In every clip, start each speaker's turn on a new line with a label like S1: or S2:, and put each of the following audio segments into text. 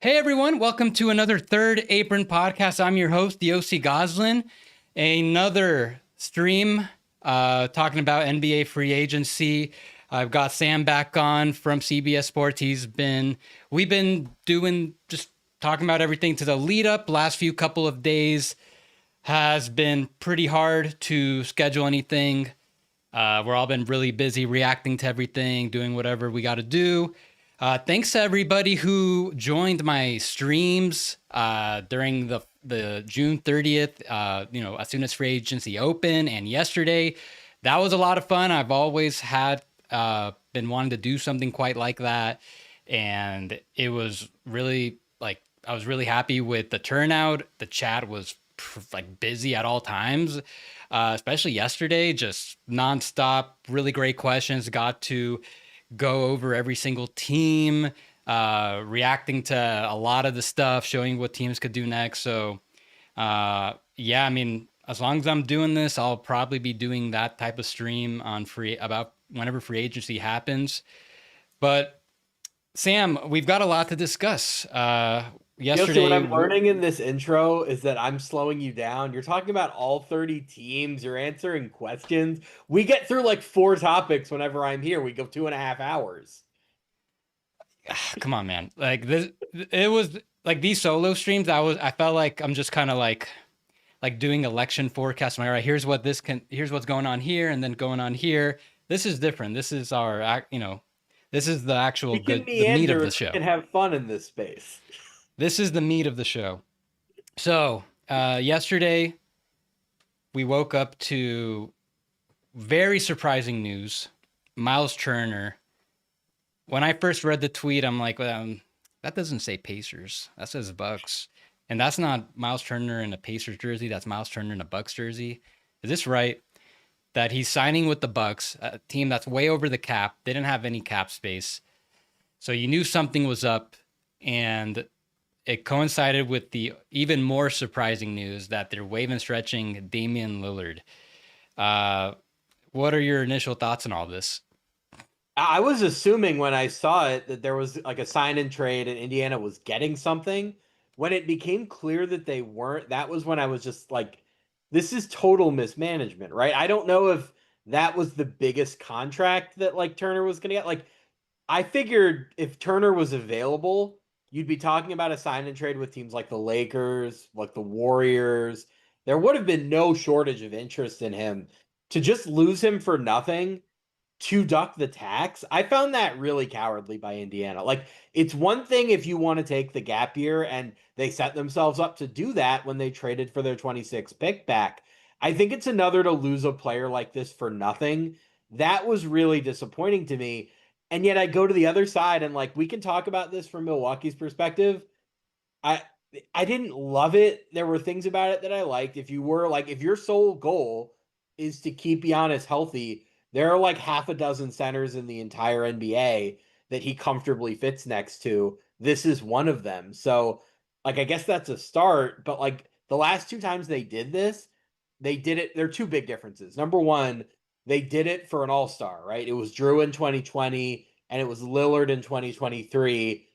S1: Hey everyone, welcome to another Third Apron podcast. I'm your host, the OC Goslin. Another stream talking about NBA free agency. I've got Sam back on from CBS Sports. We've been doing just talking about everything to the lead up. Last few couple of days has been pretty hard to schedule anything. We're all been really busy reacting to everything, doing whatever we got to do. Thanks to everybody who joined my streams during the June 30th, as soon as free agency opened, and yesterday. That was a lot of fun. I've always had been wanting to do something quite like that, and it was really I was really happy with the turnout. The chat was busy at all times, especially yesterday, just nonstop, really great questions. Got to go over every single team, reacting to a lot of the stuff, showing what teams could do next. So, yeah, I mean, as long as I'm doing this, I'll probably be doing that type of stream on about whenever free agency happens. But Sam, we've got a lot to discuss.
S2: See, what
S1: Yesterday,
S2: I'm learning in this intro is that I'm slowing you down. You're talking about all 30 teams. You're answering questions. We get through like four topics whenever I'm here. We go 2.5 hours.
S1: come on, man. Like this, it was like these solo streams. I felt like I'm just kind of like doing election forecast. All right, here's what's going on here, and then going on here. This is different. This is this is the actual
S2: We can
S1: the meat of
S2: meander
S1: the
S2: and we
S1: show.
S2: can have fun in this space.
S1: This is the meat of the show. So yesterday we woke up to very surprising news. Miles Turner. When I first read the tweet, I'm like, that doesn't say Pacers. That says Bucks. And that's not Miles Turner in a Pacers jersey. That's Miles Turner in a Bucks jersey. Is this right? That he's signing with the Bucks, a team that's way over the cap, didn't have any cap space. So you knew something was up, and it coincided with the even more surprising news that they're waving stretching Damian Lillard. Uh, what are your initial thoughts on all this?
S2: I was assuming when I saw it that there was like a sign and trade and Indiana was getting something. When it became clear that they weren't, that was when I was just like, this is total mismanagement, right? I don't know if that was the biggest contract that like Turner was going to get. Like, I figured if Turner was available, you'd be talking about a sign and trade with teams like the Lakers, like the Warriors. There would have been no shortage of interest in him. To just lose him for nothing to duck the tax, I found that really cowardly by Indiana. Like, it's one thing if you want to take the gap year, and they set themselves up to do that when they traded for their 26 pick back. I think it's another to lose a player like this for nothing. That was really disappointing to me. And yet I go to the other side and like we can talk about this from Milwaukee's perspective. I I didn't love it. There were things about it that I liked. If your sole goal is to keep Giannis healthy, there are like half a dozen centers in the entire NBA that he comfortably fits next to. This is one of them. So, like, I guess that's a start. But like the last two times they did this, they did it. There are two big differences. Number one, they did it for an all-star, right? It was Drew in 2020 and it was Lillard in 2023.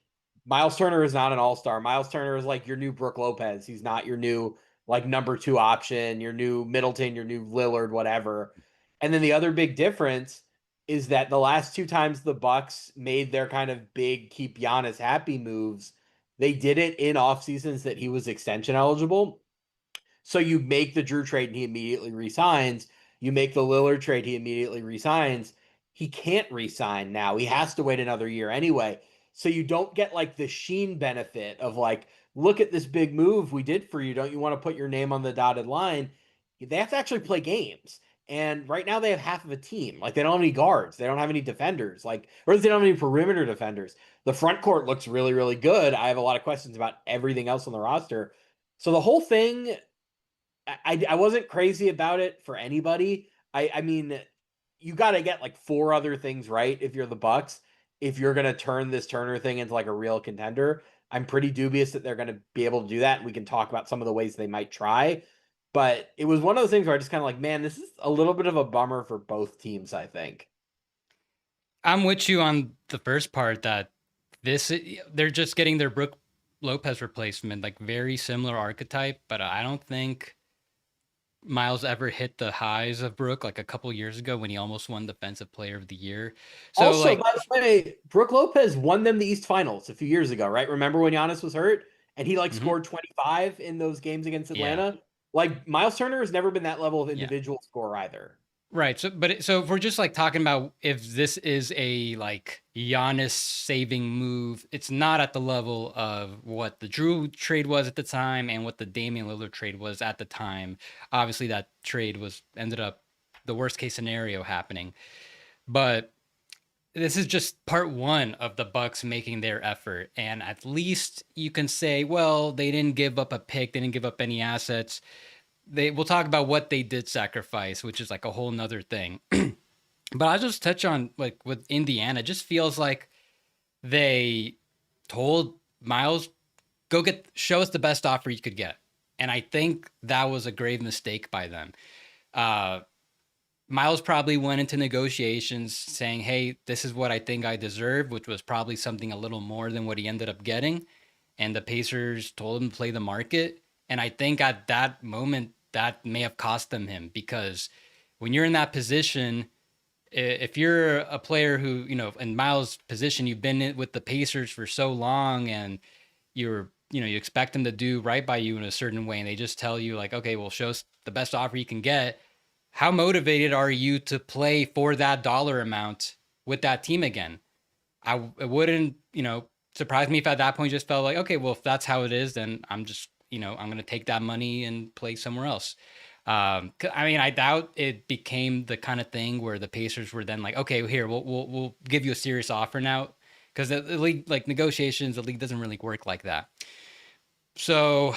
S2: Miles Turner is not an all-star. Miles Turner is like your new Brook Lopez. He's not your new like number two option, your new Middleton, your new Lillard, whatever. And then the other big difference is that the last two times the Bucks made their kind of big keep Giannis happy moves, they did it in off seasons that he was extension eligible. So you make the Drew trade and he immediately resigns. You make the Lillard trade, he immediately resigns. He can't resign now. He has to wait another year anyway. So you don't get like the Sheen benefit of like, look at this big move we did for you. Don't you want to put your name on the dotted line? They have to actually play games. And right now they have half of a team. Like they don't have any guards. They don't have any defenders. Like, or they don't have any perimeter defenders. The front court looks really, really good. I have a lot of questions about everything else on the roster. So the whole thing, I wasn't crazy about it for anybody. I mean, you got to get like four other things right if you're the Bucks. If you're gonna turn this Turner thing into like a real contender, I'm pretty dubious that they're gonna be able to do that. We can talk about some of the ways they might try, but it was one of those things where I just kind of like, man, this is a little bit of a bummer for both teams. I think.
S1: I'm with you on the first part that this they're just getting their Lopez replacement, like very similar archetype, but I don't think Miles ever hit the highs of Brook like a couple years ago when he almost won Defensive Player of the Year. So
S2: Also,
S1: like,
S2: by the way, Brooke Lopez won them the East Finals a few years ago, right? Remember when Giannis was hurt and he like
S1: mhm,
S2: scored 25 in those games against
S1: yeah,
S2: Atlanta? Like Miles Turner has never been that level of
S1: yeah.
S2: individual score either.
S1: Right. So if we're just like talking about if this is a like Giannis saving move, it's not at the level of what the Drew trade was at the time and what the Damian Lillard trade was at the time. Obviously, that trade was ended up the worst case scenario happening, but this is just part one of the Bucks making their effort, and at least you can say, well, they didn't give up a pick, they didn't give up any assets. We'll talk about what they did sacrifice, which is like a whole nother thing. But I'll just touch on like with Indiana. It just feels like they told Miles, go show us the best offer you could get. And I think that was a grave mistake by them. Uh, Miles probably went into negotiations saying, hey, this is what I think I deserve, which was probably something a little more than what he ended up getting. And the Pacers told him to play the market. And I think at that moment, that may have cost them him because when you're in that position, if you're a player who, in Miles' position, you've been with the Pacers for so long and you expect them to do right by you in a certain way. And they just tell you like, okay, well, show us the best offer you can get. How motivated are you to play for that dollar amount with that team again? It wouldn't, surprise me if at that point just felt like, okay, well, if that's how it is, then I'm just, I'm going to take that money and play somewhere else. I mean, I doubt it became the kind of thing where the Pacers were then like, okay, here, we'll give you a serious offer now. Because the league, like negotiations, the league doesn't really work like that. So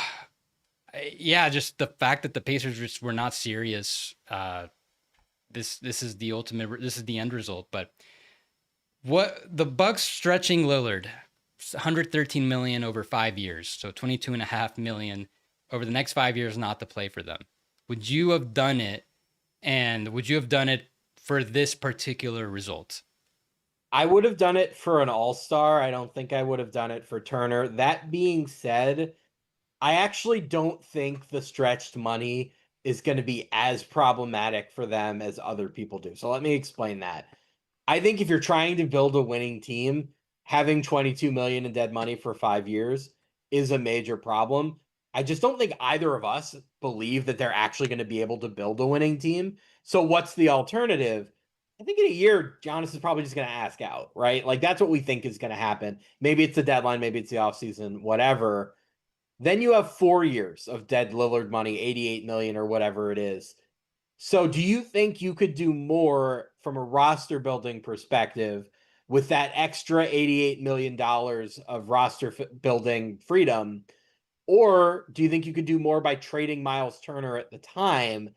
S1: yeah, just the fact that the Pacers just were not serious. This is the ultimate. This is the end result. But what the Bucks stretching Lillard, 113 million over 5 years, so 22.5 million over the next 5 years, not to play for them. Would you have done it? And would you have done it for this particular result?
S2: I would have done it for an all-star. I don't think I would have done it for Turner. That being said, I actually don't think the stretched money is going to be as problematic for them as other people do. So let me explain that. I think if you're trying to build a winning team, having 22 million in dead money for 5 years is a major problem. I just don't think either of us believe that they're actually going to be able to build a winning team. So what's the alternative? I think in a year, Giannis is probably just going to ask out, right? Like that's what we think is going to happen. Maybe it's the deadline, maybe it's the offseason, whatever. Then you have 4 years of dead Lillard money, 88 million or whatever it is. So do you think you could do more from a roster building perspective with that extra $88 million of roster building freedom? Or do you think you could do more by trading Miles Turner at the time?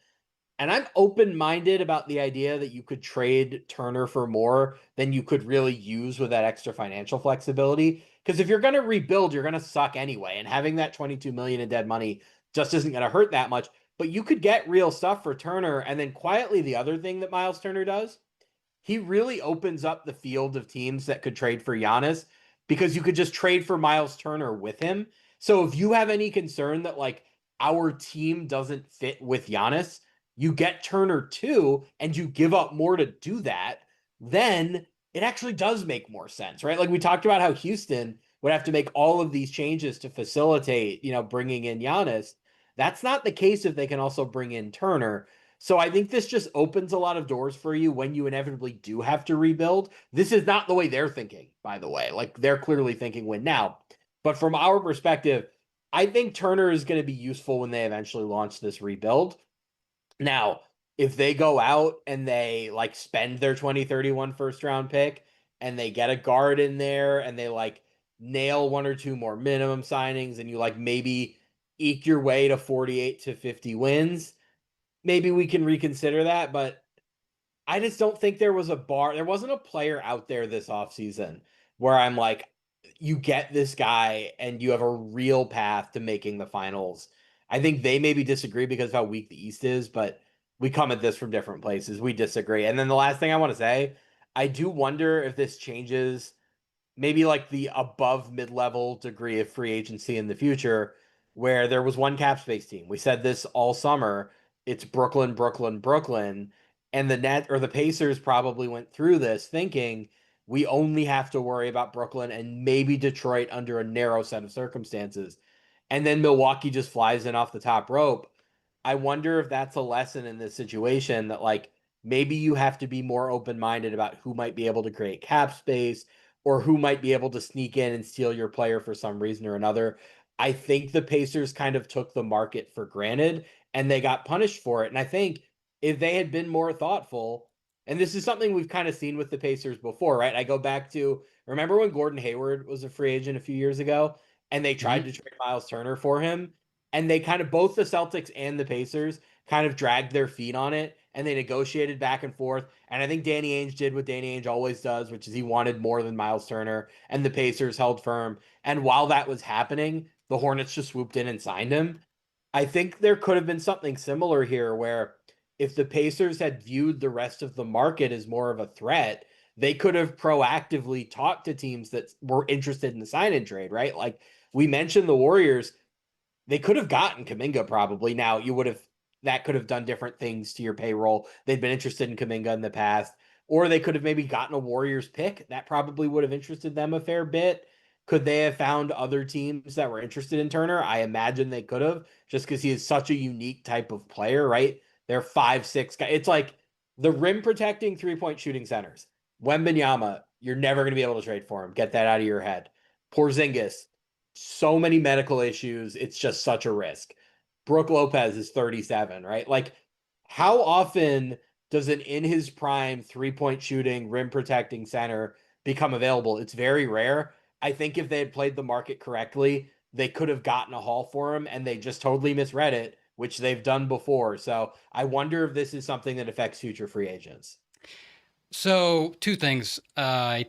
S2: And I'm open-minded about the idea that you could trade Turner for more than you could really use with that extra financial flexibility. Because if you're going to rebuild, you're going to suck anyway. And having that 22 million in dead money just isn't going to hurt that much. But you could get real stuff for Turner. And then quietly, the other thing that Miles Turner does, he really opens up the field of teams that could trade for Giannis because you could just trade for Miles Turner with him. So if you have any concern that like our team doesn't fit with Giannis, you get Turner too, and you give up more to do that, then it actually does make more sense, right? Like we talked about how Houston would have to make all of these changes to facilitate, bringing in Giannis. That's not the case if they can also bring in Turner. So I think this just opens a lot of doors for you when you inevitably do have to rebuild. This is not the way they're thinking, by the way. Like they're clearly thinking win now. But from our perspective, I think Turner is going to be useful when they eventually launch this rebuild. Now, if they go out and they like spend their 2031 first round pick and they get a guard in there and they like nail one or two more minimum signings and you like maybe eke your way to 48 to 50 wins, maybe we can reconsider that. But I just don't think there was a bar. There wasn't a player out there this offseason where I'm like, you get this guy and you have a real path to making the finals. I think they maybe disagree because of how weak the East is, but we come at this from different places. We disagree. And then the last thing I want to say, I do wonder if this changes maybe like the above mid-level degree of free agency in the future, where there was one cap space team. We said this all summer. It's Brooklyn, Brooklyn, Brooklyn. And the Net or the Pacers probably went through this thinking we only have to worry about Brooklyn and maybe Detroit under a narrow set of circumstances. And then Milwaukee just flies in off the top rope. I wonder if that's a lesson in this situation that like maybe you have to be more open-minded about who might be able to create cap space or who might be able to sneak in and steal your player for some reason or another. I think the Pacers kind of took the market for granted and they got punished for it. And I think if they had been more thoughtful, and this is something we've kind of seen with the Pacers before, right? I go back to remember when Gordon Hayward was a free agent a few years ago and they tried to trade Miles Turner for him, and they kind of both the Celtics and the Pacers kind of dragged their feet on it and they negotiated back and forth. And I think Danny Ainge did what Danny Ainge always does, which is he wanted more than Miles Turner, and the Pacers held firm. And while that was happening, the Hornets just swooped in and signed him. I think there could have been something similar here where if the Pacers had viewed the rest of the market as more of a threat, they could have proactively talked to teams that were interested in the sign and trade, right? Like we mentioned the Warriors, they could have gotten Kuminga probably. Now you would have that could have done different things to your payroll. They'd been interested in Kuminga in the past, or they could have maybe gotten a Warriors pick. That probably would have interested them a fair bit. Could they have found other teams that were interested in Turner? I imagine they could have, just because he is such a unique type of player, right? They're 5'6" guys. It's like the rim protecting 3-point shooting centers. Wembanyama, you're never going to be able to trade for him. Get that out of your head. Porzingis, so many medical issues. It's just such a risk. Brooke Lopez is 37, right? Like, how often does an in his prime 3-point shooting, rim protecting center become available? It's very rare. I think if they had played the market correctly, they could have gotten a haul for him and they just totally misread it, which they've done before. So I wonder if this is something that affects future free agents.
S1: So two things. I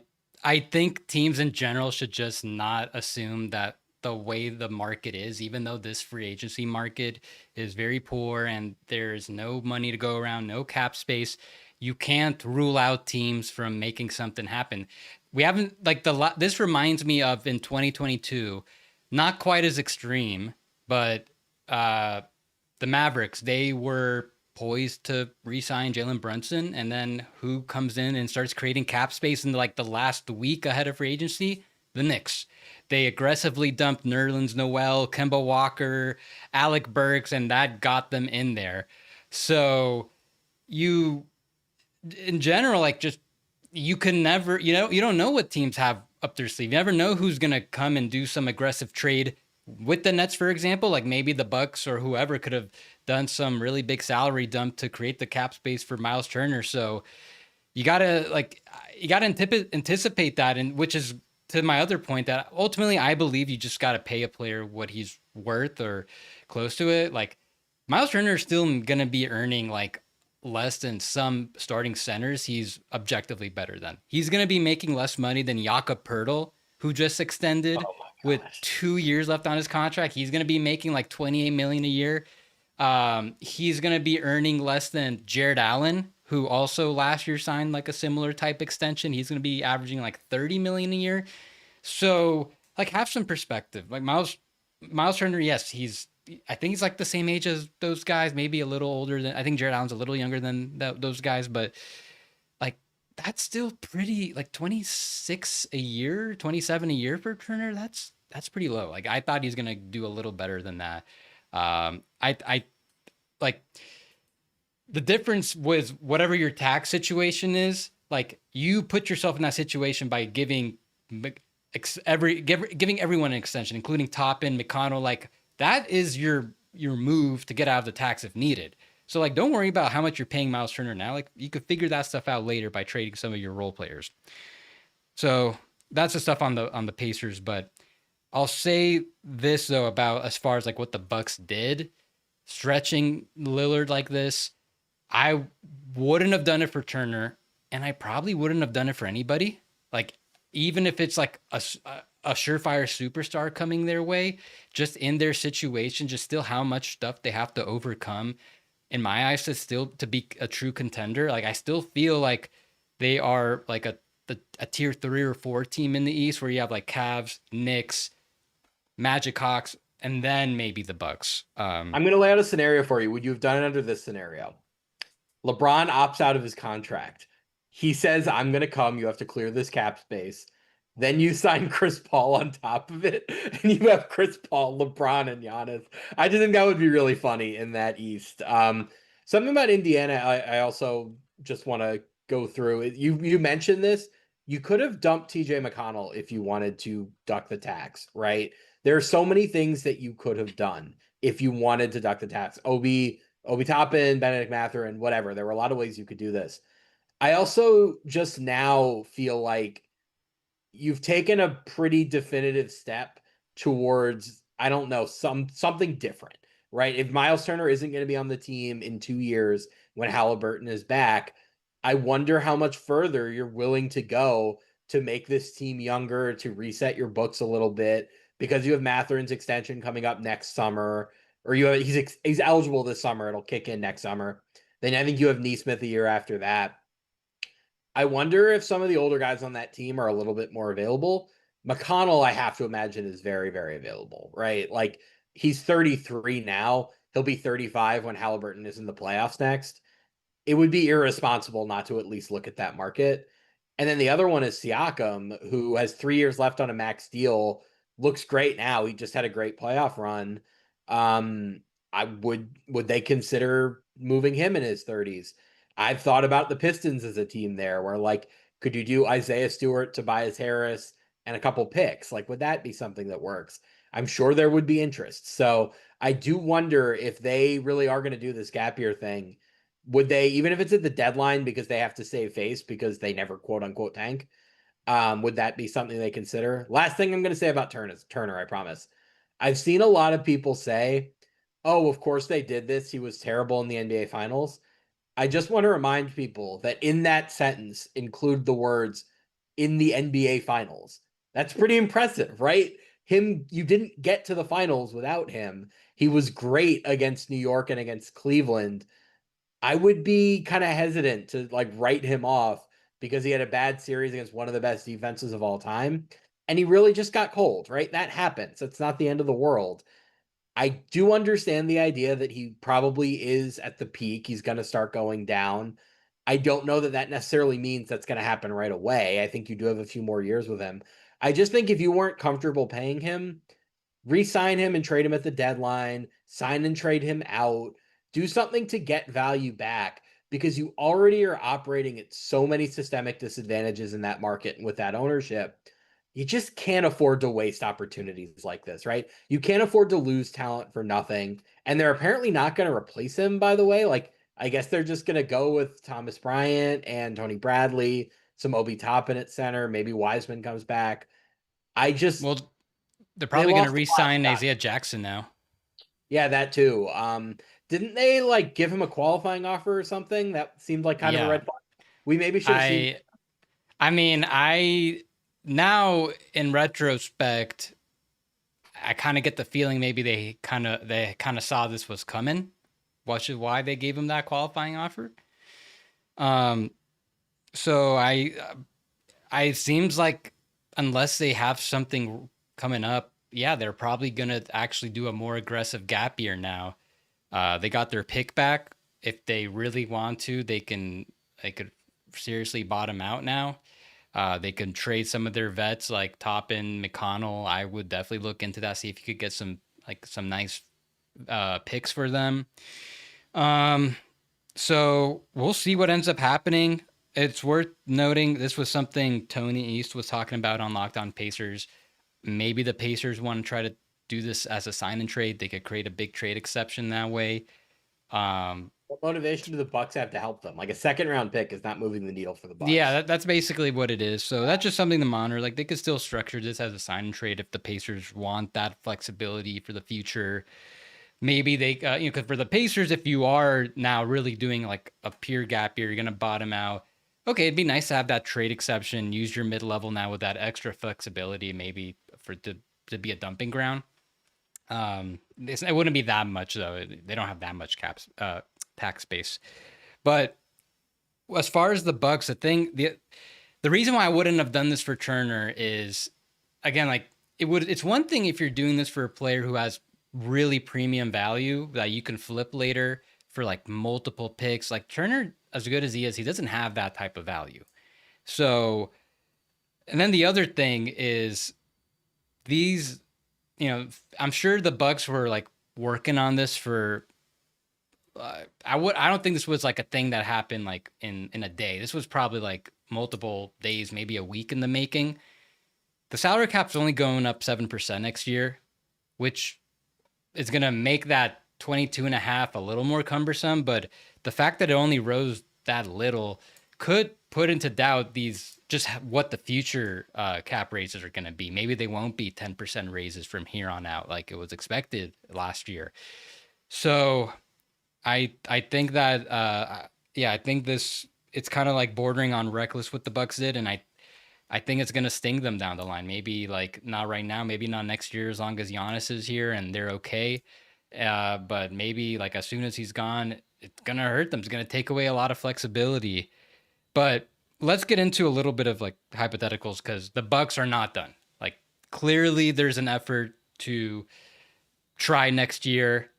S1: think teams in general should just not assume that the way the market is, even though this free agency market is very poor and there's no money to go around, no cap space, you can't rule out teams from making something happen. We haven't like this reminds me of in 2022, not quite as extreme, but the Mavericks, they were poised to re-sign Jalen Brunson, and then who comes in and starts creating cap space in like the last week ahead of free agency? The Knicks. They aggressively dumped Nerlens Noel, Kemba Walker, Alec Burks, and that got them in there. So you, in general, like just you can never, you don't know what teams have up their sleeve. You never know who's gonna come and do some aggressive trade with the Nets, for example. Like maybe the Bucks or whoever could have done some really big salary dump to create the cap space for Miles Turner. So you gotta anticipate that, and which is to my other point that ultimately I believe you just gotta pay a player what he's worth or close to it. Like Miles Turner is still gonna be earning like less than some starting centers he's objectively better than. He's gonna be making less money than Jakob Poeltl, who just extended with 2 years left on his contract. He's going to be making like $28 million a year. He's going to be earning less than Jared Allen, who also last year signed like a similar type extension. He's going to be averaging like $30 million a year. So like have some perspective. Like Miles Turner, yes, I think he's like the same age as those guys, maybe a little older than, I think Jared Allen's a little younger than those guys, but like that's still pretty, like 26 a year, 27 a year for Turner. That's pretty low. Like I thought he's gonna do a little better than that. I like the difference was whatever your tax situation is. Like you put yourself in that situation by giving everyone an extension, including Toppin, McConnell. Like that is your move to get out of the tax if needed. So like, don't worry about how much you're paying Miles Turner now. Like you could figure that stuff out later by trading some of your role players. So that's the stuff on the Pacers. But I'll say this though about as far as like what the Bucks did, stretching Lillard like this, I wouldn't have done it for Turner, and I probably wouldn't have done it for anybody. Like even if it's like a surefire superstar coming their way, just in their situation, just still how much stuff they have to overcome. In my eyes, to be a true contender, like I still feel like they are like a tier 3 or 4 team in the East, where you have like Cavs, Knicks, Magic, Hawks, and then maybe the Bucks.
S2: I'm going to lay out a scenario for you. Would you have done it under this scenario? LeBron opts out of his contract. He says, I'm going to come. You have to clear this cap space. Then you sign Chris Paul on top of it, and you have Chris Paul, LeBron, and Giannis. I just think that would be really funny in that East. Something about Indiana, I also just want to go through. You mentioned this. You could have dumped TJ McConnell if you wanted to duck the tax, right? There are so many things that you could have done if you wanted to duck the tax. Obi Toppin, Benedict Mathurin, whatever. There were a lot of ways you could do this. I also just now feel like you've taken a pretty definitive step towards, I don't know, something different, right? If Miles Turner isn't going to be on the team in 2 years when Halliburton is back, I wonder how much further you're willing to go to make this team younger, to reset your books a little bit, because you have Mathurin's extension coming up next summer, or he's eligible this summer. It'll kick in next summer. Then I think you have Neesmith a year after that. I wonder if some of the older guys on that team are a little bit more available. McConnell, I have to imagine, is very, very available, right? Like, he's 33 now. He'll be 35 when Halliburton is in the playoffs next. It would be irresponsible not to at least look at that market. And then the other one is Siakam, who has 3 years left on a max deal. Looks great now. He just had a great playoff run. Would they consider moving him in his 30s? I've thought about the Pistons as a team there, where, like, could you do Isaiah Stewart, Tobias Harris, and a couple picks? Like, would that be something that works? I'm sure there would be interest. So I do wonder if they really are going to do this gap year thing. Would they, even if it's at the deadline because they have to save face because they never quote unquote tank, would that be something they consider? Last thing I'm going to say about Turner, I promise. I've seen a lot of people say, oh, of course they did this. He was terrible in the NBA Finals. I just want to remind people that in that sentence include the words "in the NBA Finals." That's pretty impressive, right? You didn't get to the finals without him. He was great against New York and against Cleveland. I would be kind of hesitant to, like, write him off because he had a bad series against one of the best defenses of all time. And he really just got cold, right? That happens. It's not the end of the world. I do understand the idea that he probably is at the peak. He's going to start going down. I don't know that that necessarily means that's going to happen right away. I think you do have a few more years with him. I just think if you weren't comfortable paying him, re-sign him and trade him at the deadline, sign and trade him out, do something to get value back, because you already are operating at so many systemic disadvantages in that market and with that ownership. You just can't afford to waste opportunities like this, right? You can't afford to lose talent for nothing. And they're apparently not going to replace him, by the way. Like, I guess they're just going to go with Thomas Bryant and Tony Bradley, some Obi Toppin at center. Maybe Wiseman comes back.
S1: Well, they're
S2: They
S1: probably going to
S2: lost a lot of
S1: re-sign
S2: time.
S1: Isaiah Jackson now.
S2: Yeah, that too. Didn't they, like, give him a qualifying offer or something? That seemed like kind of a red flag. We maybe should have seen.
S1: I now in retrospect, I kind of get the feeling maybe they kind of saw this was coming, which is why they gave him that qualifying offer. So it seems like unless they have something coming up, yeah, they're probably gonna actually do a more aggressive gap year now. They got their pick back. If they really want to, they could seriously bottom out now. They can trade some of their vets like Toppin, McConnell. I would definitely look into that, see if you could get some nice picks for them. So we'll see what ends up happening. It's worth noting this was something Tony East was talking about on Locked On Pacers. Maybe the Pacers want to try to do this as a sign and trade. They could create a big trade exception that way.
S2: What motivation do the Bucks have to help them? Like, a second round pick is not moving the needle for the Bucks.
S1: Yeah, that's basically what it is. So that's just something to monitor. Like, they could still structure this as a sign and trade if the Pacers want that flexibility for the future. Maybe they, because for the Pacers, if you are now really doing like a pure gap year, you're going to bottom out. Okay, it'd be nice to have that trade exception. Use your mid level now with that extra flexibility, maybe to be a dumping ground. It wouldn't be that much though. They don't have that much tax space. But as far as the Bucks, the The reason why I wouldn't have done this for Turner is, again, like it's one thing if you're doing this for a player who has really premium value that you can flip later for like multiple picks. Like Turner, as good as he is, he doesn't have that type of value. So, and then the other thing is these, I'm sure the Bucks were like working on this for. I don't think this was like a thing that happened like in a day. This was probably like multiple days, maybe a week in the making. The salary cap's only going up 7% next year, which is going to make that 22 and a half a little more cumbersome. But the fact that it only rose that little could put into doubt these just what the future cap raises are going to be. Maybe they won't be 10% raises from here on out like it was expected last year. So I think that I think it's kind of like bordering on reckless what the Bucks did, and I think it's gonna sting them down the line. Maybe like not right now, maybe not next year as long as Giannis is here and they're okay. But maybe like as soon as he's gone, it's gonna hurt them. It's gonna take away a lot of flexibility. But let's get into a little bit of like hypotheticals because the Bucks are not done. Like clearly there's an effort to try next year,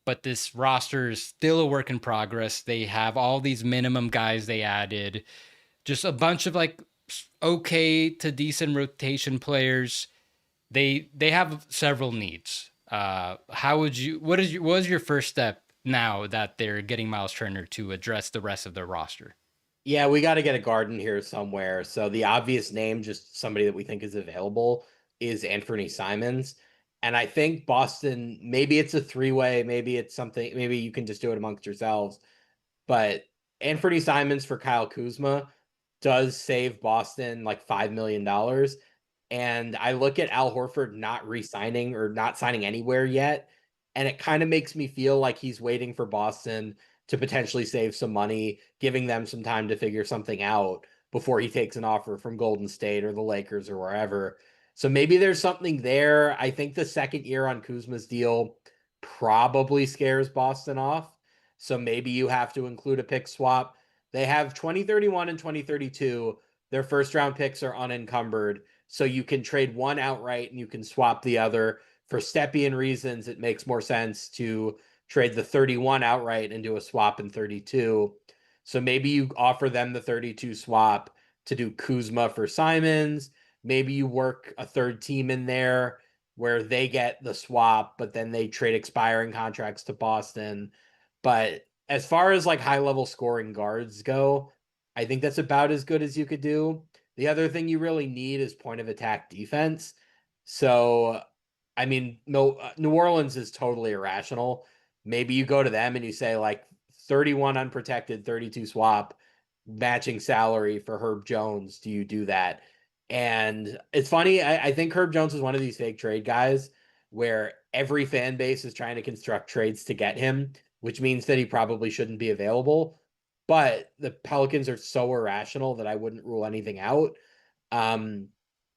S1: but this roster is still a work in progress. They have all these minimum guys they added, just a bunch of like okay to decent rotation players. They have several needs. What was your first step now that they're getting Miles Turner to address the rest of their roster?
S2: Yeah, we got to get a guard in here somewhere. So the obvious name, just somebody that we think is available, is Anthony Simons. And I think Boston, maybe it's a three-way, maybe it's something, maybe you can just do it amongst yourselves. But Anthony Simons for Kyle Kuzma does save Boston like $5 million. And I look at Al Horford not re-signing or not signing anywhere yet. And it kind of makes me feel like he's waiting for Boston to potentially save some money, giving them some time to figure something out before he takes an offer from Golden State or the Lakers or wherever. So maybe there's something there. I think the second year on Kuzma's deal probably scares Boston off. So maybe you have to include a pick swap. They have 2031 and 2032. Their first round picks are unencumbered. So you can trade one outright and you can swap the other. For Stepien reasons, it makes more sense to trade the 31 outright and do a swap in 32. So maybe you offer them the 32 swap to do Kuzma for Simons. Maybe you work a third team in there where they get the swap, but then they trade expiring contracts to Boston. But as far as like high level scoring guards go, I think that's about as good as you could do. The other thing you really need is point of attack defense. So, I mean, no, New Orleans is totally irrational. Maybe you go to them and you say like 31 unprotected, 32 swap, matching salary for Herb Jones. Do you do that? And it's funny. I think Herb Jones is one of these fake trade guys where every fan base is trying to construct trades to get him, which means that he probably shouldn't be available. But the Pelicans are so irrational that I wouldn't rule anything out.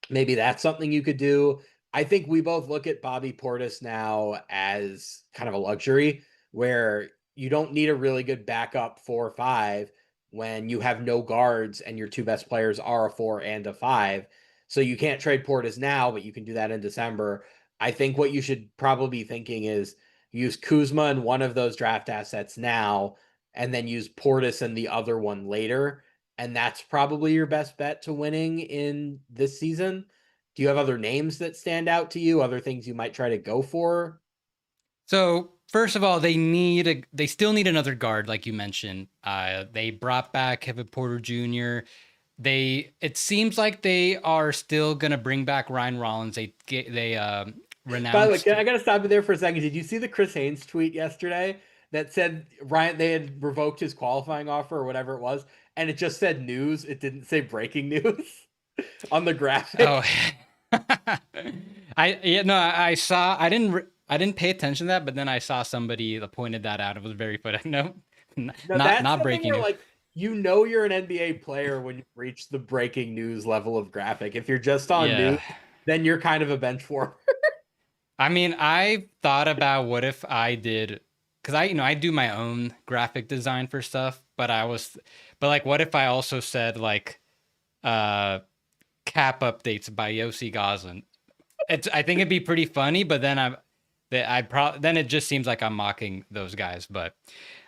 S2: Maybe that's something you could do. I think we both look at Bobby Portis now as kind of a luxury where you don't need a really good backup 4 or 5 when you have no guards and your two best players are a 4 and a 5. So you can't trade Portis now, but you can do that in December. I think what you should probably be thinking is use Kuzma and one of those draft assets now, and then use Portis and the other one later. And that's probably your best bet to winning in this season. Do you have other names that stand out to you? Other things you might try to go for?
S1: So first of all, they still need another guard, like you mentioned. They brought back Kevin Porter Jr. It seems like they are still gonna bring back Ryan Rollins. They renounced.
S2: By the way, I gotta stop you there for a second. Did you see the Chris Haynes tweet yesterday that said they had revoked his qualifying offer or whatever it was, and it just said news. It didn't say breaking news on the graphic.
S1: Oh, I saw. I didn't pay attention to that, but then I saw somebody that pointed that out. It was very funny. No, not breaking news.
S2: Like, you're an NBA player when you reach the breaking news level of graphic. If you're just on news, then you're kind of a bench warmer.
S1: I mean, I thought about what if I did, because I do my own graphic design for stuff, but like, what if I also said like uh, cap updates by Yossi Goslin. I think it'd be pretty funny, but then then it just seems like I'm mocking those guys. But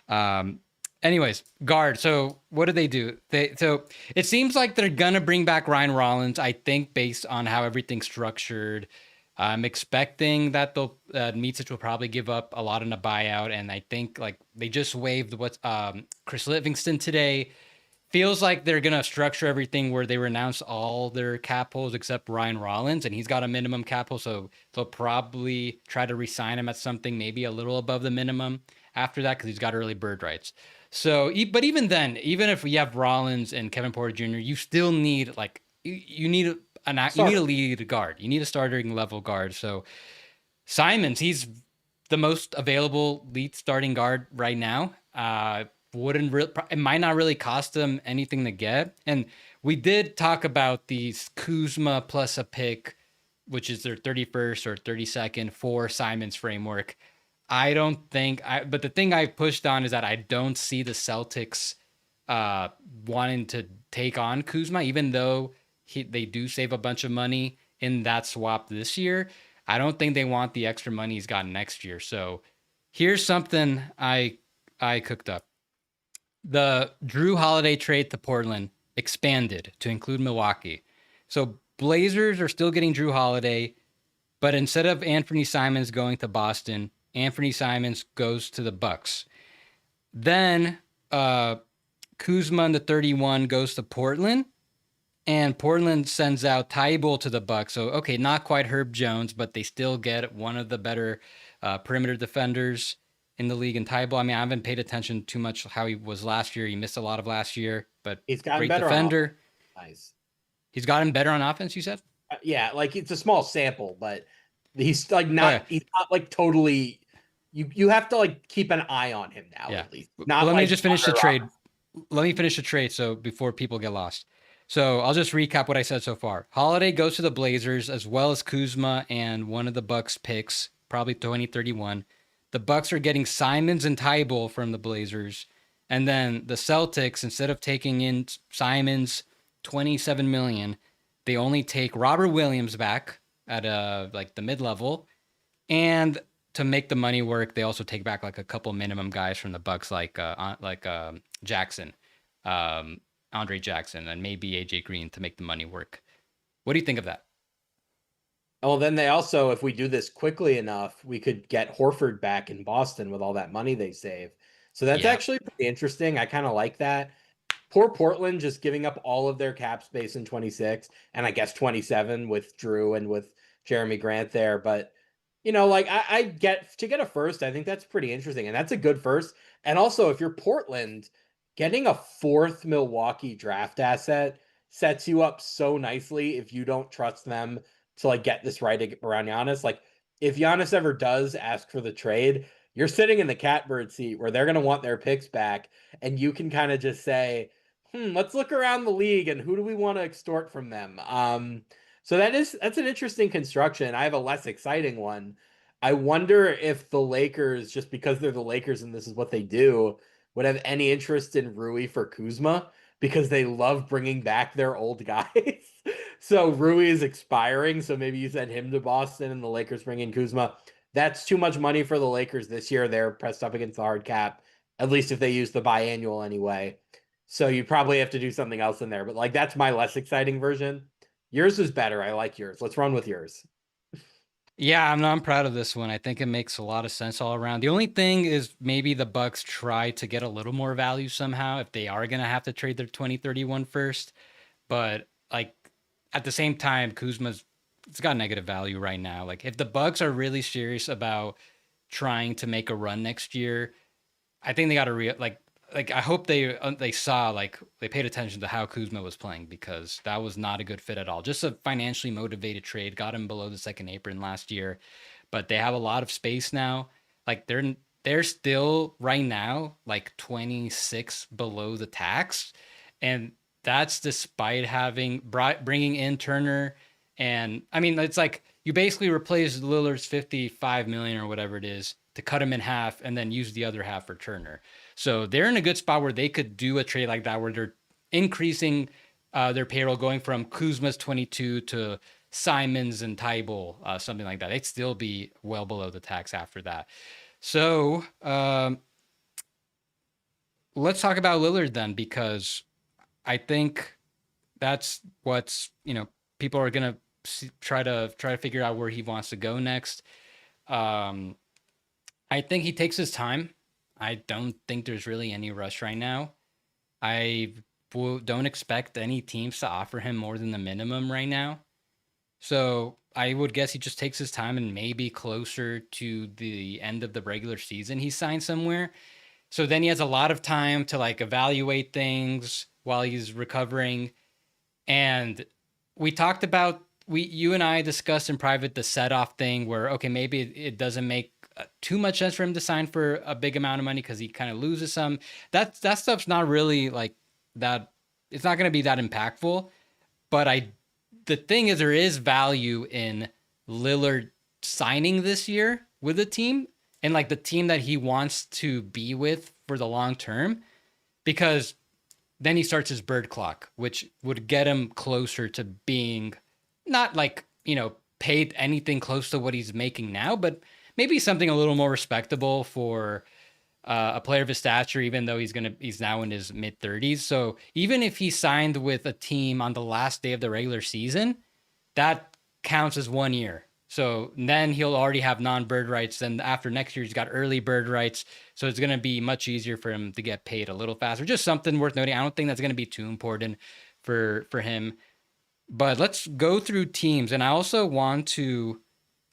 S1: um, anyways, guard. So what do they do? So it seems like they're gonna bring back Ryan Rollins. I think based on how everything's structured, I'm expecting that they'll Micic will probably give up a lot in a buyout, and I think like they just waived what's Chris Livingston today. Feels like they're gonna structure everything where they renounce all their cap holes except Ryan Rollins, and he's got a minimum cap hole, so they'll probably try to re-sign him at something maybe a little above the minimum after that because he's got early bird rights. So, but even then, even if we have Rollins and Kevin Porter Jr., you still need like you need you need a lead guard, you need a starting level guard. So Simons, he's the most available lead starting guard right now. It might not really cost them anything to get. And we did talk about these Kuzma plus a pick, which is their 31st or 32nd for Simon's framework. But the thing I pushed on is that I don't see the Celtics wanting to take on Kuzma, even though they do save a bunch of money in that swap this year. I don't think they want the extra money he's got next year. So here's something I cooked up. The Drew Holiday trade to Portland expanded to include Milwaukee. So Blazers are still getting Drew Holiday, but instead of Anthony Simons going to Boston, Anthony Simons goes to the Bucks. Then Kuzma in the 31 goes to Portland, and Portland sends out Thybulle to the Bucks. So okay, not quite Herb Jones, but they still get one of the better perimeter defenders in the league in Thybulle. I mean, I haven't paid attention too much how he was last year. He missed a lot of last year, but
S2: he's gotten
S1: great
S2: better
S1: defender.
S2: Nice.
S1: He's gotten better on offense, you said?
S2: Yeah, like it's a small sample, but he's like not he's not like totally you have to like keep an eye on him now at least. Not
S1: let
S2: me
S1: just finish the trade. Let me finish the trade so before people get lost. So I'll just recap what I said so far. Holiday goes to the Blazers as well as Kuzma and one of the Bucks picks, probably 2031. The Bucks are getting Simons and Thybulle from the Blazers. And then the Celtics, instead of taking in Simons, $27 million, they only take Robert Williams back at like the mid-level. And to make the money work, they also take back like a couple minimum guys from the Bucks, like Jackson, Andre Jackson, and maybe AJ Green to make the money work. What do you think of that?
S2: Well, then they also, if we do this quickly enough, we could get Horford back in Boston with all that money they save. So that's actually pretty interesting. I kind of like that. Poor Portland just giving up all of their cap space in 26 and I guess 27 with Drew and with Jeremy Grant there. But, you know, like I get to get a first, I think that's pretty interesting. And that's a good first. And also, if you're Portland, getting a fourth Milwaukee draft asset sets you up so nicely if you don't trust them to like get this right around Giannis. Like if Giannis ever does ask for the trade, you're sitting in the catbird seat where they're going to want their picks back. And you can kind of just say, let's look around the league and who do we want to extort from them? So that's an interesting construction. I have a less exciting one. I wonder if the Lakers, just because they're the Lakers and this is what they do, would have any interest in Rui for Kuzma because they love bringing back their old guys. So Rui is expiring, so maybe you send him to Boston and the Lakers bring in Kuzma. That's too much money for the Lakers this year. They're pressed up against the hard cap, at least if they use the biannual anyway. So you probably have to do something else in there. But like that's my less exciting version. Yours is better. I like yours. Let's run with yours.
S1: Yeah, I'm proud of this one. I think it makes a lot of sense all around. The only thing is maybe the Bucks try to get a little more value somehow if they are going to have to trade their 2031 first. But like at the same time, it's got negative value right now. Like if the Bucks are really serious about trying to make a run next year, I think they got to I hope they saw like they paid attention to how Kuzma was playing because that was not a good fit at all. Just a financially motivated trade got him below the second apron last year, but they have a lot of space now. Like they're still right now like 26 below the tax, and that's despite bringing in Turner. And I mean it's like you basically replaced Lillard's 55 million or whatever it is to cut him in half and then use the other half for Turner. So they're in a good spot where they could do a trade like that, where they're increasing their payroll going from Kuzma's 22 to Simons and Tybal, something like that. They'd still be well below the tax after that. So let's talk about Lillard then, because I think that's what's, people are gonna try to figure out where he wants to go next. I think he takes his time. I don't think there's really any rush right now. I don't expect any teams to offer him more than the minimum right now. So I would guess he just takes his time, and maybe closer to the end of the regular season he signs somewhere. So then he has a lot of time to like evaluate things while he's recovering. And we talked about, you and I discussed in private the set off thing where, okay, maybe it doesn't make too much sense for him to sign for a big amount of money because he kind of loses some. That stuff's not really like that. It's not going to be that impactful. But the thing is, there is value in Lillard signing this year with a team, and like the team that he wants to be with for the long term, because then he starts his bird clock, which would get him closer to being not like, paid anything close to what he's making now, but maybe something a little more respectable for a player of his stature, even though he's now in his mid 30s. So even if he signed with a team on the last day of the regular season, that counts as 1 year. So then he'll already have non-bird rights. Then after next year, he's got early bird rights. So it's going to be much easier for him to get paid a little faster. Just something worth noting. I don't think that's going to be too important for him. But let's go through teams. And I also want to,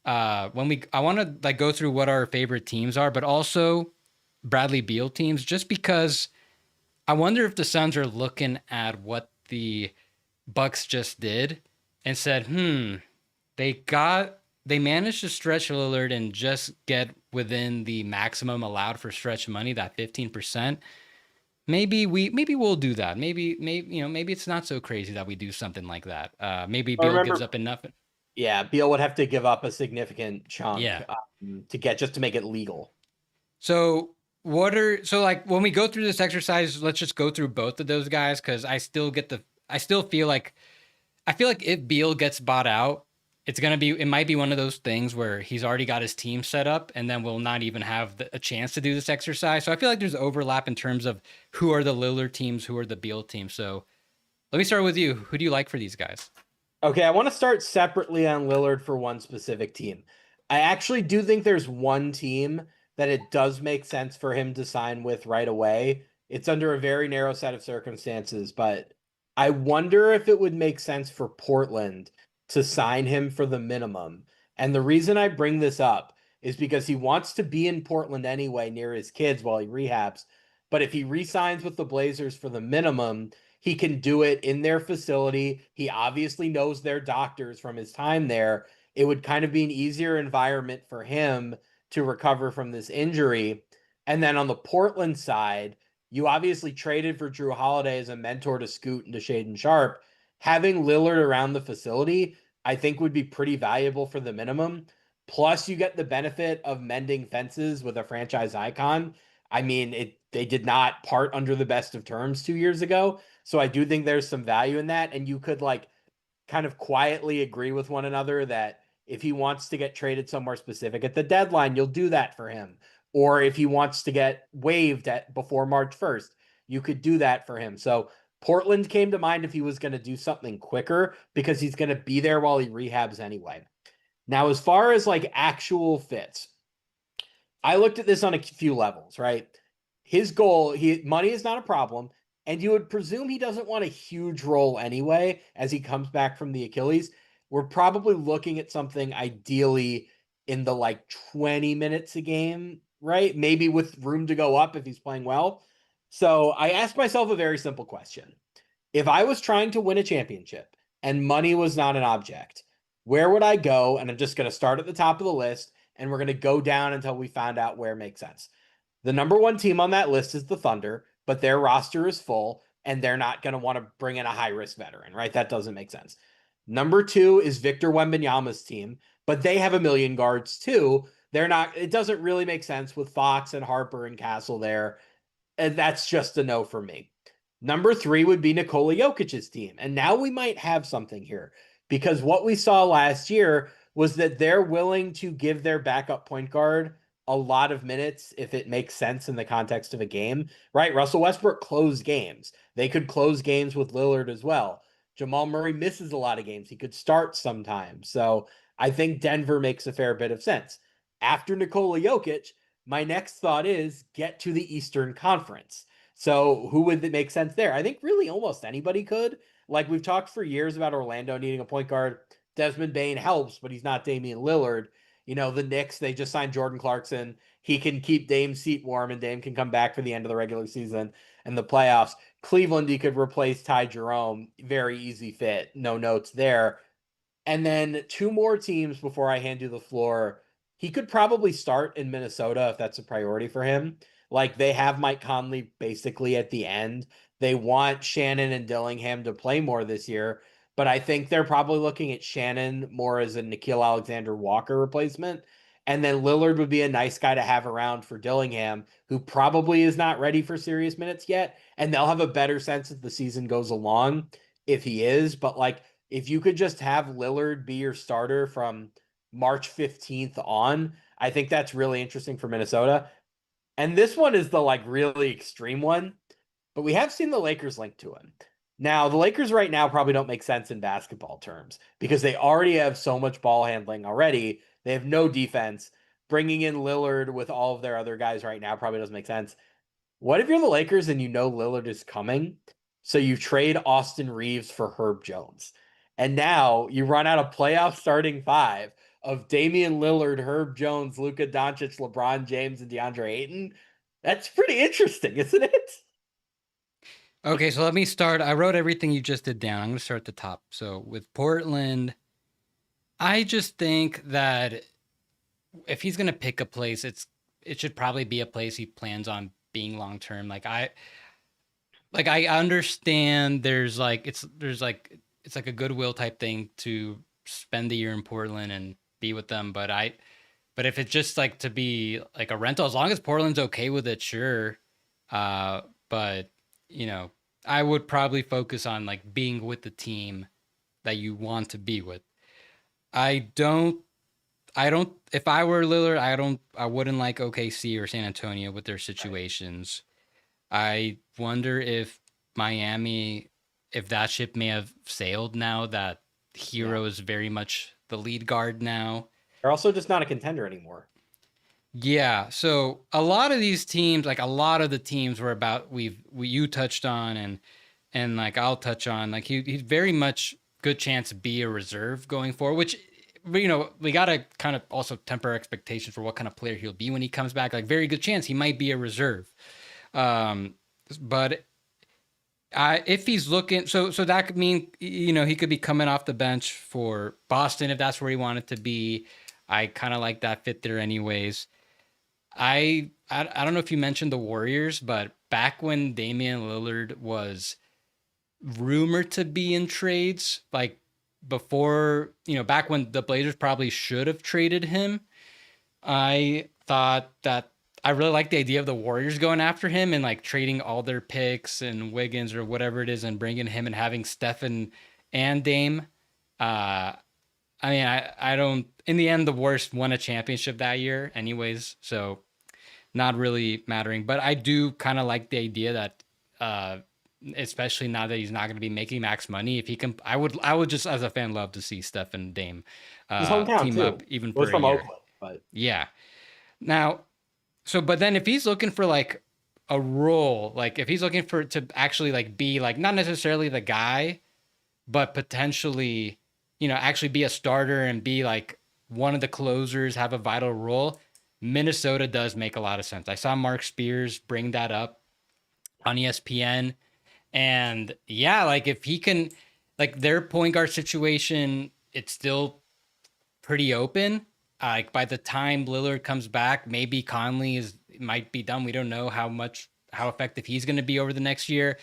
S1: I want to like go through what our favorite teams are, but also Bradley Beal teams, just because I wonder if the Suns are looking at what the Bucks just did and said, they managed to stretch Lillard and just get within the maximum allowed for stretch money, that 15%. Maybe we'll do that. Maybe it's not so crazy that we do something like that. Maybe Beal gives up enough.
S2: Yeah, Beal would have to give up a significant chunk to make it legal.
S1: So when we go through this exercise, let's just go through both of those guys, because I feel like if Beal gets bought out, it might be one of those things where he's already got his team set up, and then we'll not even have a chance to do this exercise. So I feel like there's overlap in terms of who are the Lillard teams, who are the Beal teams. So let me start with you. Who do you like for these guys?
S2: Okay, I want to start separately on Lillard for one specific team. I actually do think there's one team that it does make sense for him to sign with right away. It's under a very narrow set of circumstances, but I wonder if it would make sense for Portland to sign him for the minimum. And the reason I bring this up is because he wants to be in Portland anyway, near his kids while he rehabs. But if he re-signs with the Blazers for the minimum, he can do it in their facility. He obviously knows their doctors from his time there. It would kind of be an easier environment for him to recover from this injury. And then on the Portland side, you obviously traded for Drew Holiday as a mentor to Scoot and to Shaedon Sharpe. Having Lillard around the facility, I think, would be pretty valuable for the minimum. Plus, you get the benefit of mending fences with a franchise icon. I mean, they did not part under the best of terms 2 years ago. So I do think there's some value in that. And you could like kind of quietly agree with one another that if he wants to get traded somewhere specific at the deadline, you'll do that for him. Or if he wants to get waived before March 1st, you could do that for him. So Portland came to mind if he was going to do something quicker, because he's going to be there while he rehabs anyway. Now, as far as like actual fits, I looked at this on a few levels, right? His goal, money is not a problem. And you would presume he doesn't want a huge role anyway, as he comes back from the Achilles. We're probably looking at something ideally in the like 20 minutes a game, right? Maybe with room to go up if he's playing well. So I asked myself a very simple question. If I was trying to win a championship and money was not an object, where would I go? And I'm just going to start at the top of the list, and we're going to go down until we find out where it makes sense. The number one team on that list is the Thunder, but their roster is full, and they're not going to want to bring in a high-risk veteran, right? That doesn't make sense. Number two is Victor Wembanyama's team, but they have a million guards too. It doesn't really make sense with Fox and Harper and Castle there. And that's just a no for me. Number three would be Nikola Jokic's team. And now we might have something here because what we saw last year was that they're willing to give their backup point guard a lot of minutes if it makes sense in the context of a game, right? Russell Westbrook closed games. They could close games with Lillard as well. Jamal Murray misses a lot of games. He could start sometimes. So I think Denver makes a fair bit of sense. After Nikola Jokic, my next thought is get to the Eastern Conference. So who would it make sense there? I think really almost anybody could. Like we've talked for years about Orlando needing a point guard. Desmond Bane helps, but he's not Damian Lillard. You know, the Knicks, they just signed Jordan Clarkson. He can keep Dame's seat warm, and Dame can come back for the end of the regular season and the playoffs. Cleveland, he could replace Ty Jerome. Very easy fit. No notes there. And then two more teams before I hand you the floor. He could probably start in Minnesota if that's a priority for him. Like they have Mike Conley basically at the end. They want Shannon and Dillingham to play more this year, but I think they're probably looking at Shannon more as a Nickeil Alexander-Walker replacement. And then Lillard would be a nice guy to have around for Dillingham, who probably is not ready for serious minutes yet. And they'll have a better sense as the season goes along if he is. But like, if you could just have Lillard be your starter from March 15th on, I think that's really interesting for Minnesota. And this one is the like really extreme one, but we have seen the Lakers linked to him. Now, the Lakers right now probably don't make sense in basketball terms because they already have so much ball handling already. They have no defense. Bringing in Lillard with all of their other guys right now probably doesn't make sense. What if you're the Lakers and you know Lillard is coming? So you trade Austin Reeves for Herb Jones. And now you run out of playoff starting five of Damian Lillard, Herb Jones, Luka Doncic, LeBron James, and DeAndre Ayton. That's pretty interesting, isn't it?
S1: Okay, so let me start. I wrote everything you just did down. I'm going to start at the top. So with Portland, I just think that if he's going to pick a place, it should probably be a place he plans on being long term. I understand it's like a goodwill type thing to spend the year in Portland and be with them, but if it's just like to be like a rental, as long as Portland's okay with it, sure. But you know, I would probably focus on like being with the team that you want to be with. I don't if I were Lillard, I wouldn't like OKC or San Antonio with their situations. I wonder if Miami, if that ship may have sailed now that Hero is very much the lead guard now.
S2: They're also just not a contender anymore.
S1: Yeah, so a lot of these teams, like a lot of the teams were about you touched on and like I'll touch on, like he's very much good chance to be a reserve going forward, which you know, we got to kind of also temper expectations for what kind of player he'll be when he comes back. Like very good chance he might be a reserve. But if he's looking, so that could mean, you know, he could be coming off the bench for Boston if that's where he wanted to be. I kind of like that fit there anyways. I don't know if you mentioned the Warriors, but back when Damian Lillard was rumored to be in trades, like before, you know, back when the Blazers probably should have traded him, I thought that I really like the idea of the Warriors going after him and like trading all their picks and Wiggins or whatever it is and bringing him and having Stephen and Dame. I mean, I don't, in the end, the Warriors won a championship that year anyways, so not really mattering. But I do kind of like the idea that, especially now that he's not going to be making max money, if he can, I would just as a fan love to see Steph and Dame
S2: His hometown
S1: team
S2: too.
S1: up even
S2: Was
S1: for a
S2: from
S1: year.
S2: Oakland, but
S1: Yeah. Now, so, but then if he's looking for like a role, like if he's looking for to actually like be like not necessarily the guy, but potentially, you know, actually be a starter and be like one of the closers, have a vital role, Minnesota does make a lot of sense. I saw Mark Spears bring that up on ESPN. And yeah, like if he can, like their point guard situation, it's still pretty open. Like by the time Lillard comes back, maybe Conley might be done. We don't know how effective he's going to be over the next year.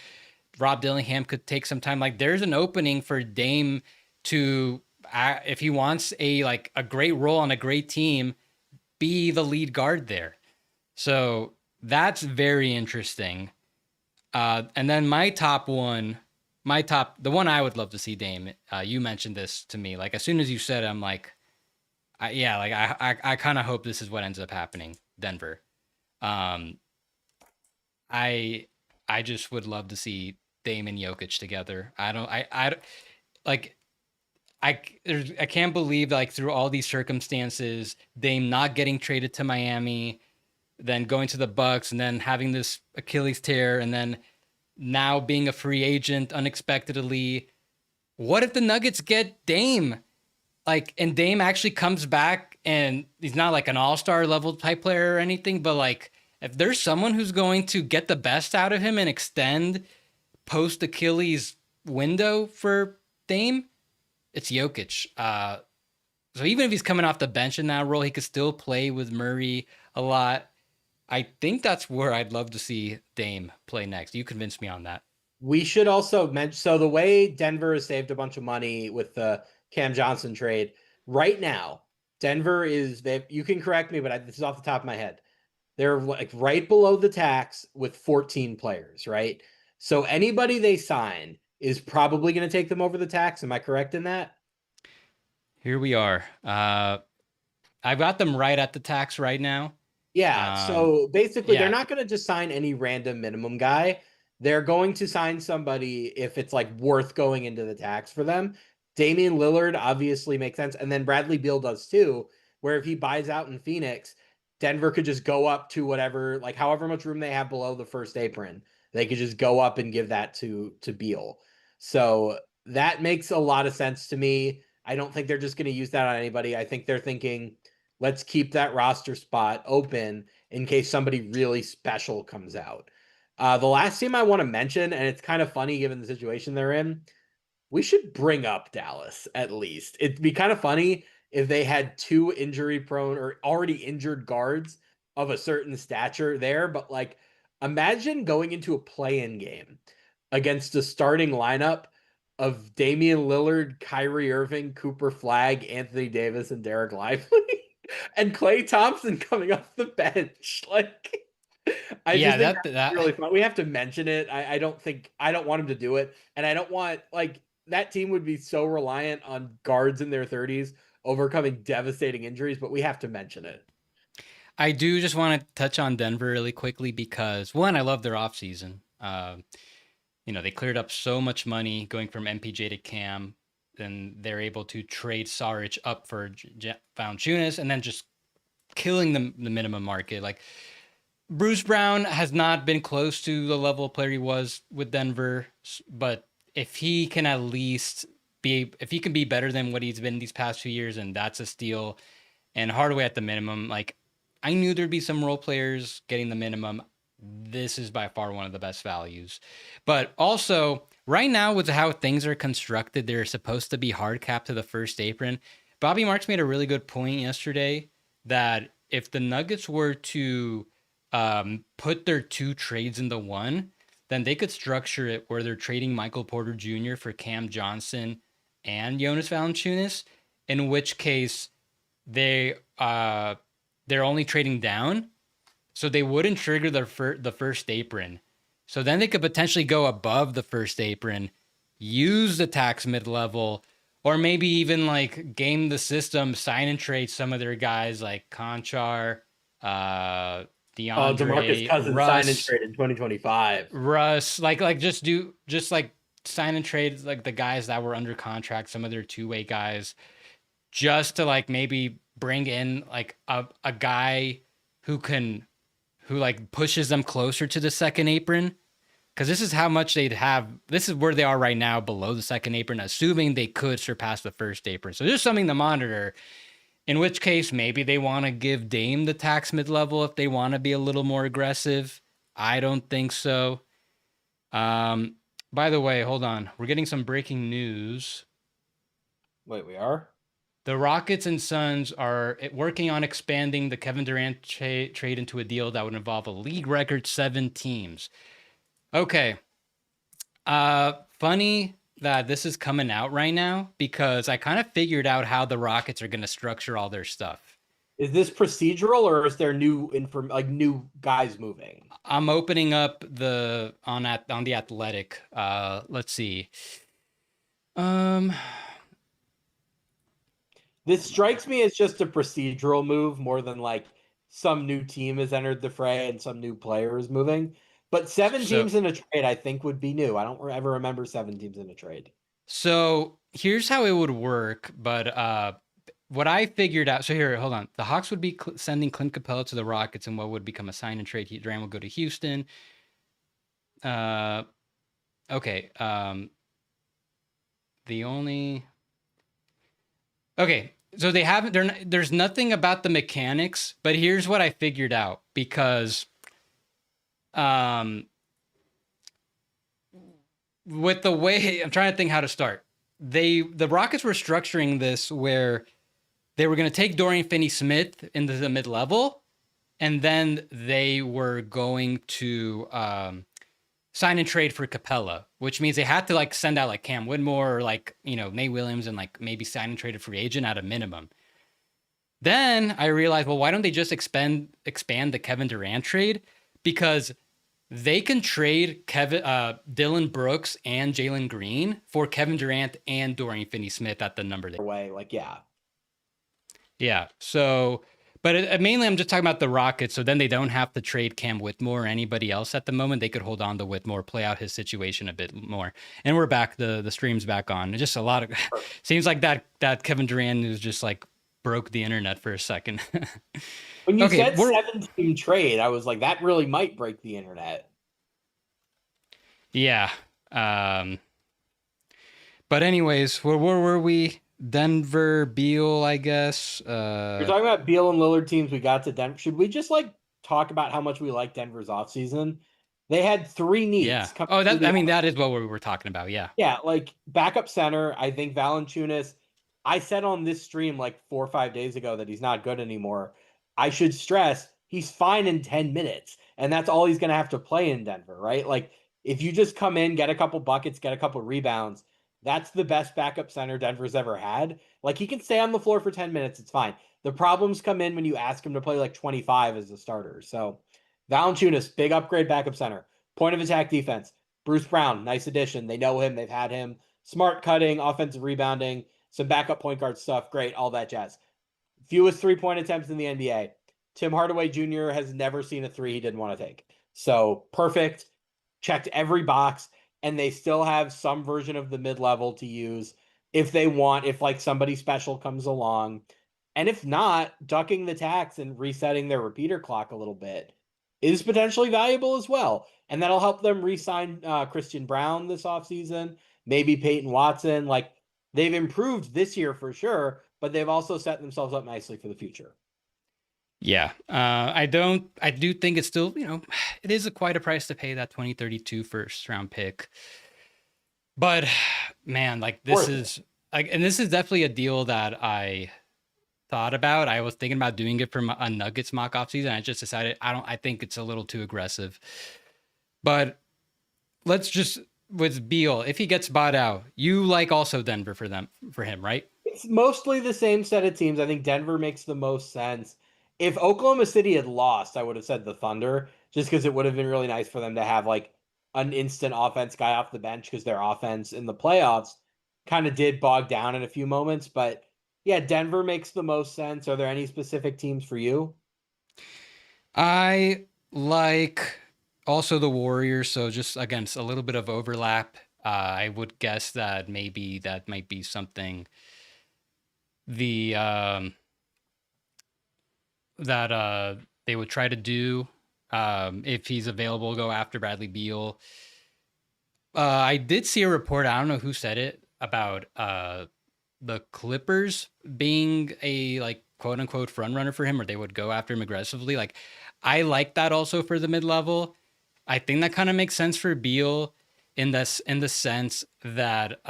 S1: Rob Dillingham could take some time. Like there's an opening for Dame to, if he wants a great role on a great team, be the lead guard there. So that's very interesting. And then the one I would love to see Dame. You mentioned this to me. Like as soon as you said it, I'm like, I kind of hope this is what ends up happening. Denver. Um, I I just would love to see Dame and Jokic together. Like I can't believe like through all these circumstances, Dame not getting traded to Miami, then going to the Bucks, and then having this Achilles tear, and then now being a free agent unexpectedly. What if the Nuggets get Dame? Like, and Dame actually comes back, and he's not like an all-star level type player or anything, but like if there's someone who's going to get the best out of him and extend post Achilles window for Dame, it's Jokic. So even if he's coming off the bench in that role, he could still play with Murray a lot. I think that's where I'd love to see Dame play next. You convinced me on that.
S2: We should also mention, so the way Denver has saved a bunch of money with the Cam Johnson trade right now, Denver is, you can correct me, but this is off the top of my head. They're like right below the tax with 14 players, right? So anybody they sign is probably going to take them over the tax. Am I correct in that?
S1: Here we are. I've got them right at the tax right now.
S2: Yeah. So basically, they're
S1: yeah.
S2: not going to just sign any random minimum guy. They're going to sign somebody if it's like worth going into the tax for them. Damian Lillard obviously makes sense. And then Bradley Beal does too, where if he buys out in Phoenix, Denver could just go up to whatever, like however much room they have below the first apron. They could just go up and give that to Beal. So that makes a lot of sense to me. I don't think they're just going to use that on anybody. I think they're thinking, let's keep that roster spot open in case somebody really special comes out. The last team I want to mention, and it's kind of funny given the situation they're in, we should bring up Dallas at least. It'd be kind of funny if they had two injury prone or already injured guards of a certain stature there. But like, imagine going into a play-in game against a starting lineup of Damian Lillard, Kyrie Irving, Cooper Flagg, Anthony Davis, and Derek Lively, and Klay Thompson coming off the bench. Like, I just think that's really fun. We have to mention it. I don't want him to do it, and I don't want like that team would be so reliant on guards in their 30s overcoming devastating injuries, but we have to mention it.
S1: I do just want to touch on Denver really quickly because one, I love their offseason. They cleared up so much money going from MPJ to Cam, and they're able to trade Saric up for Valanciunas and then just killing the minimum market. Like Bruce Brown has not been close to the level of player he was with Denver, but if he can at least if he can be better than what he's been these past 2 years, and that's a steal. And Hardaway at the minimum, like I knew there'd be some role players getting the minimum. This is by far one of the best values. But also, right now with how things are constructed, they're supposed to be hard capped to the first apron. Bobby Marks made a really good point yesterday that if the Nuggets were to put their two trades into one, then they could structure it where they're trading Michael Porter Jr. for Cam Johnson and Jonas Valanciunas, in which case they're only trading down, so they wouldn't trigger the first apron. So then they could potentially go above the first apron, use the tax mid-level, or maybe even like game the system, sign and trade some of their guys like Conchar, DeAndre,
S2: DeMarcus Cousins
S1: Russ,
S2: sign and trade in 2025.
S1: Russ, just like sign and trade like the guys that were under contract, some of their two-way guys, just to like maybe bring in like a guy who like pushes them closer to the second apron. Because this is how much they'd have. This is where they are right now, below the second apron, assuming they could surpass the first apron. So there's something to monitor. In which case, maybe they want to give Dame the tax mid-level if they want to be a little more aggressive. I don't think so. By the way, hold on. We're getting some breaking news.
S2: Wait, we are?
S1: The Rockets and Suns are working on expanding the Kevin Durant trade into a deal that would involve a league record 7 teams. Okay. Funny that this is coming out right now because I kind of figured out how the Rockets are going to structure all their stuff.
S2: Is this procedural or is there new guys moving?
S1: I'm opening up on the Athletic. Let's see. Um,
S2: This strikes me as just a procedural move more than like some new team has entered the fray and some new player is moving. But seven
S1: so
S2: teams in a trade, I think, would be new. I don't ever remember seven teams in a trade.
S1: so here's how it would work, but what I figured out. So here, hold on. The Hawks would be sending Clint Capella to the Rockets, and what would become a sign and trade. Durant will go to Houston. Uh, okay. The only okay. So they haven't. There's nothing about the mechanics, but here's what I figured out because, um, with the way I'm trying to think how to start. The Rockets were structuring this where they were going to take Dorian Finney-Smith into the mid-level, and then they were going to sign and trade for Capella, which means they had to like send out like Cam Whitmore or like, Nate Williams and like maybe sign and trade a free agent at a minimum. Then I realized, well, why don't they just expand the Kevin Durant trade? Because they can trade Dylan Brooks and Jalen Green for Kevin Durant and Dorian Finney-Smith at the number they
S2: Way, like, yeah.
S1: Yeah. So, but mainly I'm just talking about the Rockets. So then they don't have to trade Cam Whitmore or anybody else at the moment. They could hold on to Whitmore, play out his situation a bit more. And we're back. The stream's back on. It's just a lot of seems like that Kevin Durant is just like broke the internet for a second.
S2: When you said 7-team trade, I was like, that really might break the internet.
S1: Yeah. But anyways, where were we? Denver, Beal, I guess.
S2: You're talking about Beal and Lillard teams. We got to Denver. Should we just like talk about how much we like Denver's offseason? They had 3 needs.
S1: Yeah. Oh, that is what we were talking about. Yeah.
S2: Yeah, like backup center. I think Valanciunas. I said on this stream like 4 or 5 days ago that he's not good anymore. I should stress he's fine in 10 minutes, and that's all he's going to have to play in Denver, right? Like if you just come in, get a couple buckets, get a couple rebounds, that's the best backup center Denver's ever had. Like he can stay on the floor for 10 minutes, it's fine. The problems come in when you ask him to play like 25 as a starter. So Valanciunas, big upgrade backup center. Point of attack defense. Bruce Brown, nice addition. They know him, they've had him. Smart cutting, offensive rebounding, some backup point guard stuff, great, all that jazz. Fewest 3-point attempts in the NBA. Tim Hardaway Jr. has never seen a 3 he didn't want to take. So perfect. Checked every box, and they still have some version of the mid-level to use if they want, if like somebody special comes along. And if not, ducking the tax and resetting their repeater clock a little bit is potentially valuable as well. And that'll help them re-sign Christian Brown this offseason, maybe Peyton Watson. Like they've improved this year for sure, but they've also set themselves up nicely for the future.
S1: Yeah. I do think it's still, it is quite a price to pay, that 2032 first round pick. But man, like this is like, and this is definitely a deal that I thought about. I was thinking about doing it for a Nuggets mock offseason. I just decided I think it's a little too aggressive. But let's just, with Beal, if he gets bought out, you like also Denver for him, right?
S2: It's mostly the same set of teams. I think Denver makes the most sense. If Oklahoma City had lost, I would have said the Thunder, just because it would have been really nice for them to have like an instant offense guy off the bench, because their offense in the playoffs kind of did bog down in a few moments. But yeah, Denver makes the most sense. Are there any specific teams for you?
S1: I like also the Warriors. So just, again, a little bit of overlap. I would guess that maybe that might be something that they would try to do if he's available, go after Bradley Beal. I did see a report, I don't know who said it, about the Clippers being a like quote unquote front runner for him, or they would go after him aggressively. Like I like that also for the mid-level. I think that kind of makes sense for Beal in the sense that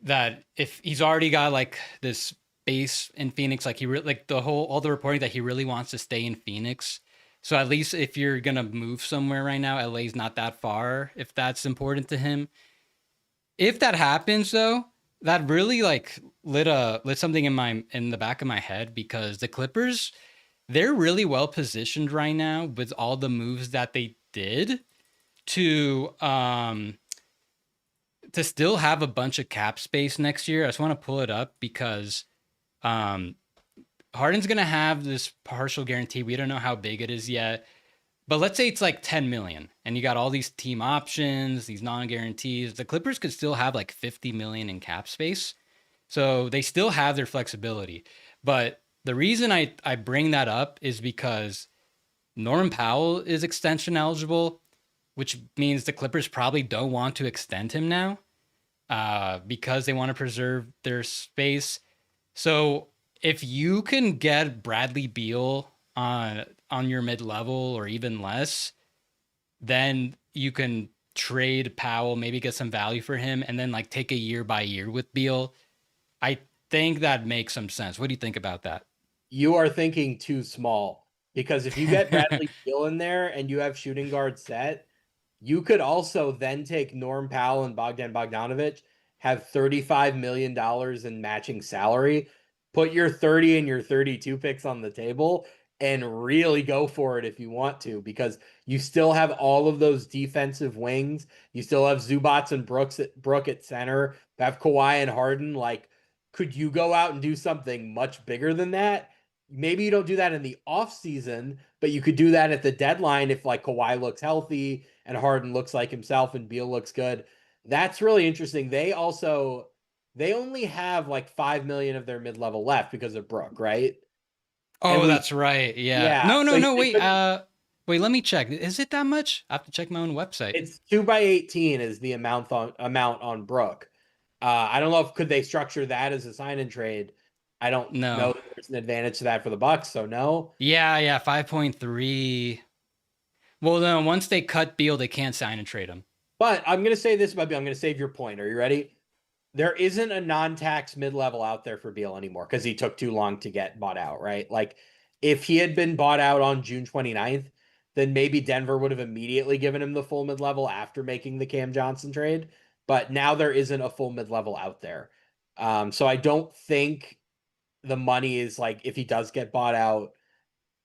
S1: that if he's already got like this base in Phoenix, like all the reporting that he really wants to stay in Phoenix. So at least if you're gonna move somewhere right now, LA's not that far, if that's important to him. If that happens though, that really like lit something in the back of my head, because the Clippers, they're really well positioned right now with all the moves that they did to still have a bunch of cap space next year. I just want to pull it up because um Harden's gonna have this partial guarantee. We don't know how big it is yet, but let's say it's like 10 million and you got all these team options, these non-guarantees. The Clippers could still have like 50 million in cap space. So they still have their flexibility. But the reason I bring that up is because Norman Powell is extension eligible, which means the Clippers probably don't want to extend him now because they want to preserve their space. So if you can get Bradley Beal on your mid level or even less, then you can trade Powell, maybe get some value for him, and then like take a year by year with Beal. I think that makes some sense. What do you think about that?
S2: You are thinking too small, because if you get Bradley Beal in there and you have shooting guard set, you could also then take Norm Powell and Bogdan Bogdanovic, have $35 million in matching salary, put your 30 and your 32 picks on the table, and really go for it if you want to, because you still have all of those defensive wings. You still have Zubats and Brook at center. You have Kawhi and Harden. Like, could you go out and do something much bigger than that? Maybe you don't do that in the off season, but you could do that at the deadline if like Kawhi looks healthy and Harden looks like himself and Beal looks good. That's really interesting. They only have like 5 million of their mid-level left because of Brook, right? And
S1: Oh, that's right. Yeah.
S2: yeah,
S1: No,
S2: so
S1: no, no.
S2: they
S1: Wait.
S2: couldn't.
S1: Wait. Let me check. Is it that much? I have to check my own website.
S2: It's 2 by 18 is the amount on Brook. I don't know if could they structure that as a sign and trade. I don't
S1: No.
S2: know that there's an advantage to that for the Bucks, so no.
S1: Yeah, yeah. 5.3. Well, then once they cut Beal, they can't sign and trade him.
S2: But I'm gonna say this about Beal. I'm gonna save your point. Are you ready? There isn't a non-tax mid-level out there for Beal anymore because he took too long to get bought out, right? Like if he had been bought out on June 29th, then maybe Denver would have immediately given him the full mid-level after making the Cam Johnson trade. But now there isn't a full mid-level out there. So I don't think the money is like if he does get bought out,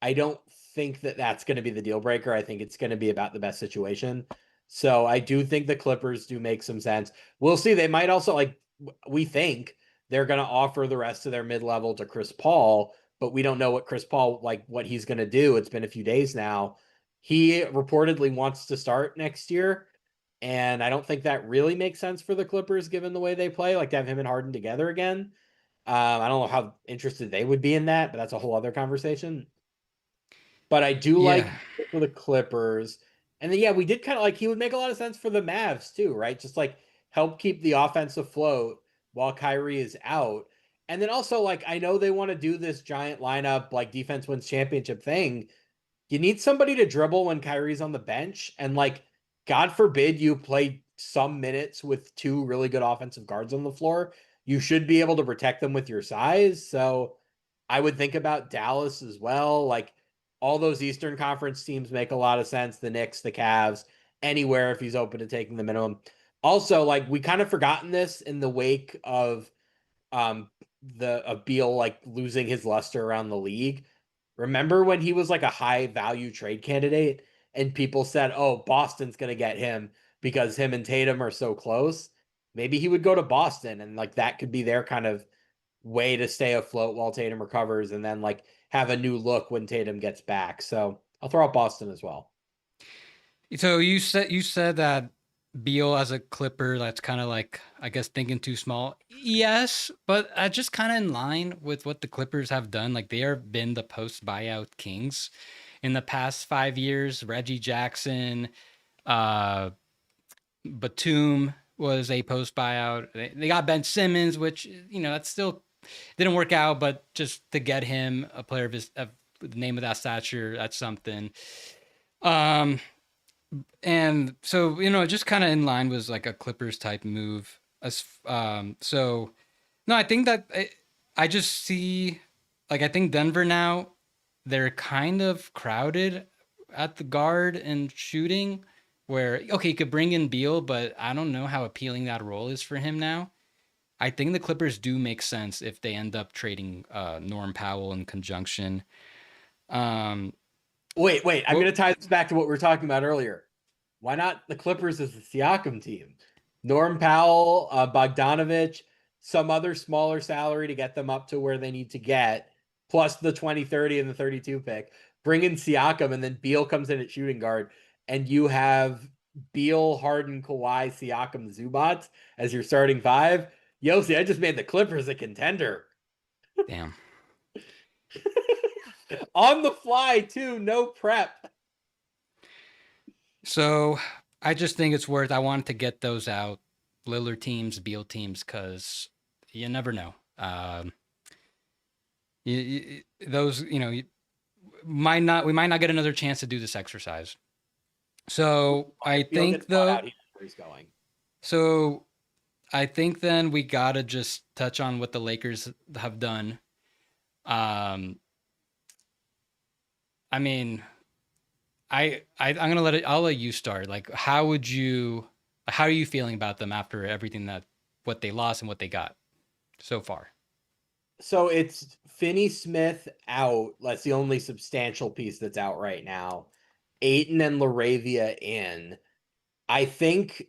S2: I don't think that that's going to be the deal breaker. I think it's going to be about the best situation. So I do think the Clippers do make some sense. We'll see. They might also like we think they're going to offer the rest of their mid-level to Chris Paul, but we don't know what Chris Paul like what he's going to do. It's been a few days now. He reportedly wants to start next year, and I don't think that really makes sense for the Clippers given the way they play, like to have him and Harden together again. I don't know how interested they would be in that, but that's a whole other conversation. But I do like
S1: Yeah.
S2: for the Clippers. And then, yeah, we did kind of like he would make a lot of sense for the Mavs too, right? Just like help keep the offense afloat while Kyrie is out. And then also, like, I know they want to do this giant lineup, like defense wins championship thing. You need somebody to dribble when Kyrie's on the bench. And, like, God forbid you play some minutes with two really good offensive guards on the floor. You should be able to protect them with your size. So I would think about Dallas as well. Like, all those Eastern Conference teams make a lot of sense. The Knicks, the Cavs, anywhere if he's open to taking the minimum. Also, like we kind of forgotten this in the wake of um Beal like losing his luster around the league. Remember when he was like a high value trade candidate and people said, "Oh, Boston's going to get him because him and Tatum are so close." Maybe he would go to Boston and like that could be their kind of way to stay afloat while Tatum recovers and then like have a new look when Tatum gets back. So I'll throw out Boston as well.
S1: So you said that Beal as a Clipper, that's kind of like, I guess, thinking too small. Yes, but just kind of in line with what the Clippers have done. Like they have been the post buyout kings in the past 5 years. Reggie Jackson, uh, Batum was a post buyout. They got Ben Simmons, which that still didn't work out, but just to get him a player of the name of that stature, that's something. Um, and so just kind of in line was like a Clippers type move. As so, no, I think that I just see like I think Denver now they're kind of crowded at the guard and shooting. Where okay, you could bring in Beal, but I don't know how appealing that role is for him now. I think the Clippers do make sense if they end up trading Norm Powell in conjunction. Um,
S2: Wait. I'm
S1: well,
S2: going to tie this back to what we were talking about earlier. Why not the Clippers as the Siakam team? Norm Powell, Bogdanovich, some other smaller salary to get them up to where they need to get, plus the 2030 and the 32 pick. Bring in Siakam, and then Beal comes in at shooting guard, and you have Beal, Harden, Kawhi, Siakam, Zubats as your starting five. Yossi, I just made the Clippers a contender.
S1: damn.
S2: On the fly, too, no prep.
S1: So I just think it's worth. I wanted to get those out, Lillard teams, Beal teams, because you never know. Those, we might not get another chance to do this exercise. So I
S2: Beal
S1: think
S2: gets bought out,
S1: though,
S2: where he's going.
S1: so I think then we gotta just touch on what the Lakers have done. Um, I mean, I'm gonna I'll let you start. Like, how are you feeling about them after everything what they lost and what they got so far?
S2: So it's Finney Smith out. That's the only substantial piece that's out right now. Aiton and Laravia in. I think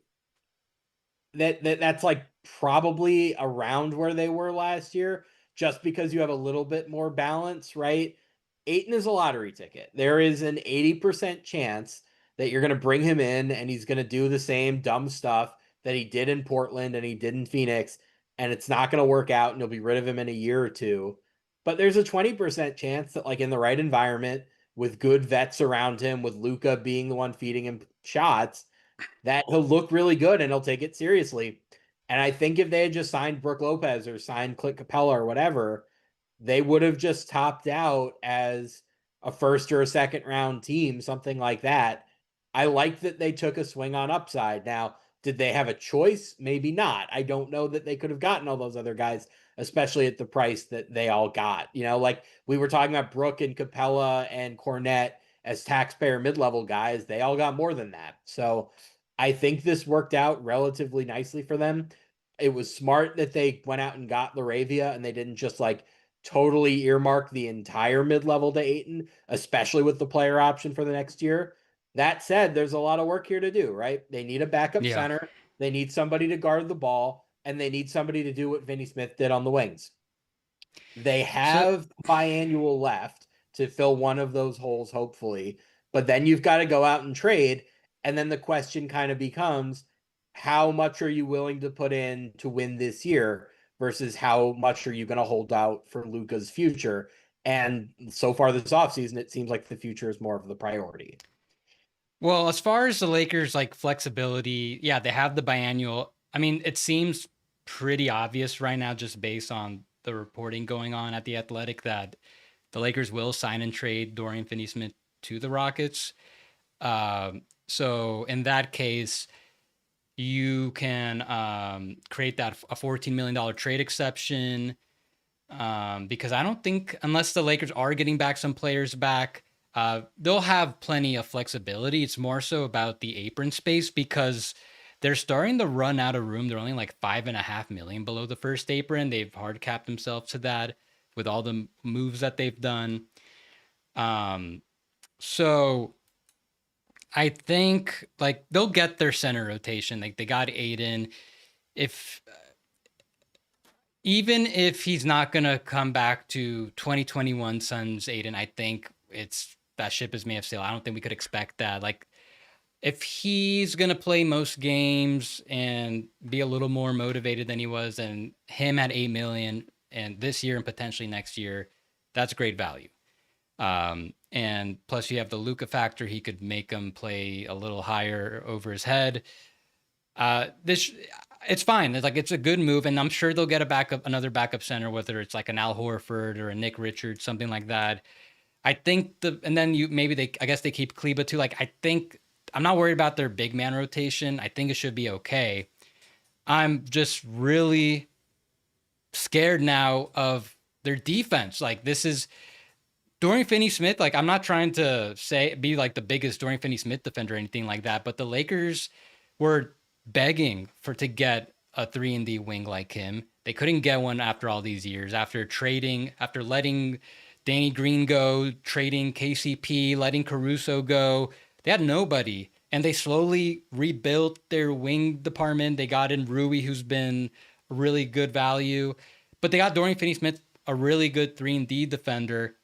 S2: that's like probably around where they were last year, just because you have a little bit more balance, right? Aiton is a lottery ticket. There is an 80% chance that you're going to bring him in and he's going to do the same dumb stuff that he did in Portland and he did in Phoenix, and it's not going to work out and you'll be rid of him in a year or two. But there's a 20% chance that, like, in the right environment, with good vets around him, with Luka being the one feeding him shots, that he'll look really good and he'll take it seriously. And I think if they had just signed Brooke Lopez or signed Clint Capella or whatever, they would have just topped out as a first or a second round team, something like that. I like that they took a swing on upside. Now, did they have a choice? Maybe not. I don't know that they could have gotten all those other guys, especially at the price that they all got. Like we were talking about Brooke and Capella and Cornette as taxpayer mid-level guys, they all got more than that. So I think this worked out relatively nicely for them. It was smart that they went out and got Laravia and they didn't just like totally earmark the entire mid-level to Aiton, especially with the player option for the next year. That said, there's a lot of work here to do, right? They need a backup
S1: Yeah.
S2: center. They need somebody to guard the ball, and they need somebody to do what Vinny Smith did on the wings. They
S1: So
S2: have biannual left to fill one of those holes, hopefully. But then you've got to go out and trade. And then the question kind of becomes, how much are you willing to put in to win this year versus how much are you going to hold out for Luka's future? And so far this offseason, it seems like the future is more of the priority.
S1: Well, as far as the Lakers like flexibility, yeah, they have the biannual. I mean, it seems pretty obvious right now, just based on the reporting going on at the Athletic, that the Lakers will sign and trade Dorian Finney-Smith to the Rockets. So in that case, you can create that a $14 million trade exception, because I don't think, unless the Lakers are getting back some players back, they'll have plenty of flexibility. It's more so about the apron space, because they're starting to run out of room. They're only like $5.5 million below the first apron. They've hard capped themselves to that with all the moves that they've done. So I think like they'll get their center rotation. Like they got Aiden. If Even if he's not gonna come back to 2021 Suns Aiden, I think that ship is may have sailed. I don't think we could expect that. Like if he's gonna play most games and be a little more motivated than he was, and him at 8 million and this year and potentially next year, that's great value. And plus you have the Luka factor. He could make him play a little higher over his head. It's fine. It's a good move, and I'm sure they'll get another backup center, whether it's like an Al Horford or a Nick Richards, something like that. I think and then I guess they keep Kleba too. Like I think I'm not worried about their big man rotation. I think it should be okay. I'm just really scared now of their defense. Like this is Dorian Finney-Smith. Like I'm not trying to be like the biggest Dorian Finney-Smith defender or anything like that, but the Lakers were begging to get a 3-and-D wing like him. They couldn't get one after all these years, after letting Danny Green go, trading KCP, letting Caruso go. They had nobody. And they slowly rebuilt their wing department. They got in Rui, who's been a really good value. But they got Dorian Finney-Smith, a really good 3-and-D defender.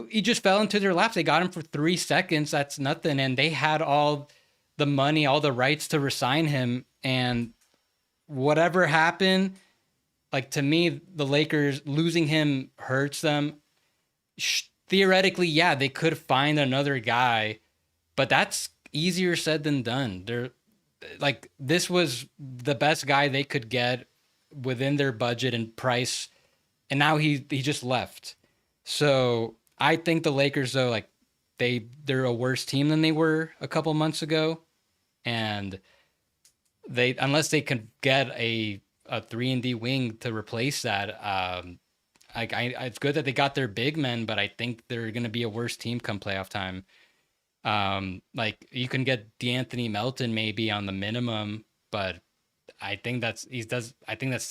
S1: He just fell into their laps. They got him for 3 seconds. That's nothing. And they had all the money, all the rights to resign him. And whatever happened, like, to me, the Lakers losing him hurts them. Theoretically, yeah, they could find another guy, but that's easier said than done. They're like, this was the best guy they could get within their budget and price, and now he just left. So I think the Lakers, though, like, they're a worse team than they were a couple months ago, and they, unless they can get a 3-and-D wing to replace that, it's good that they got their big men, but I think they're going to be a worse team come playoff time. Like, you can get DeAnthony Melton maybe on the minimum, but I think that's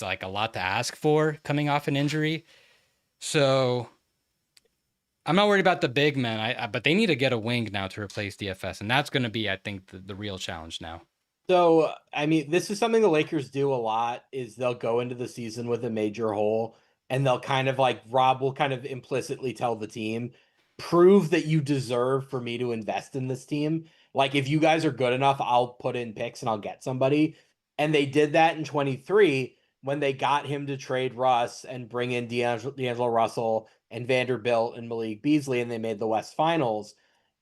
S1: like a lot to ask for coming off an injury. So I'm not worried about the big men, but they need to get a wing now to replace DFS, and that's going to be, I think, the real challenge now.
S2: So, I mean, this is something the Lakers do a lot, is they'll go into the season with a major hole, and they'll kind of, like, Rob will kind of implicitly tell the team, prove that you deserve for me to invest in this team. Like, if you guys are good enough, I'll put in picks and I'll get somebody. And they did that in 23 when they got him to trade Russ and bring in D'Angelo Russell and Vanderbilt and Malik Beasley, and they made the West Finals.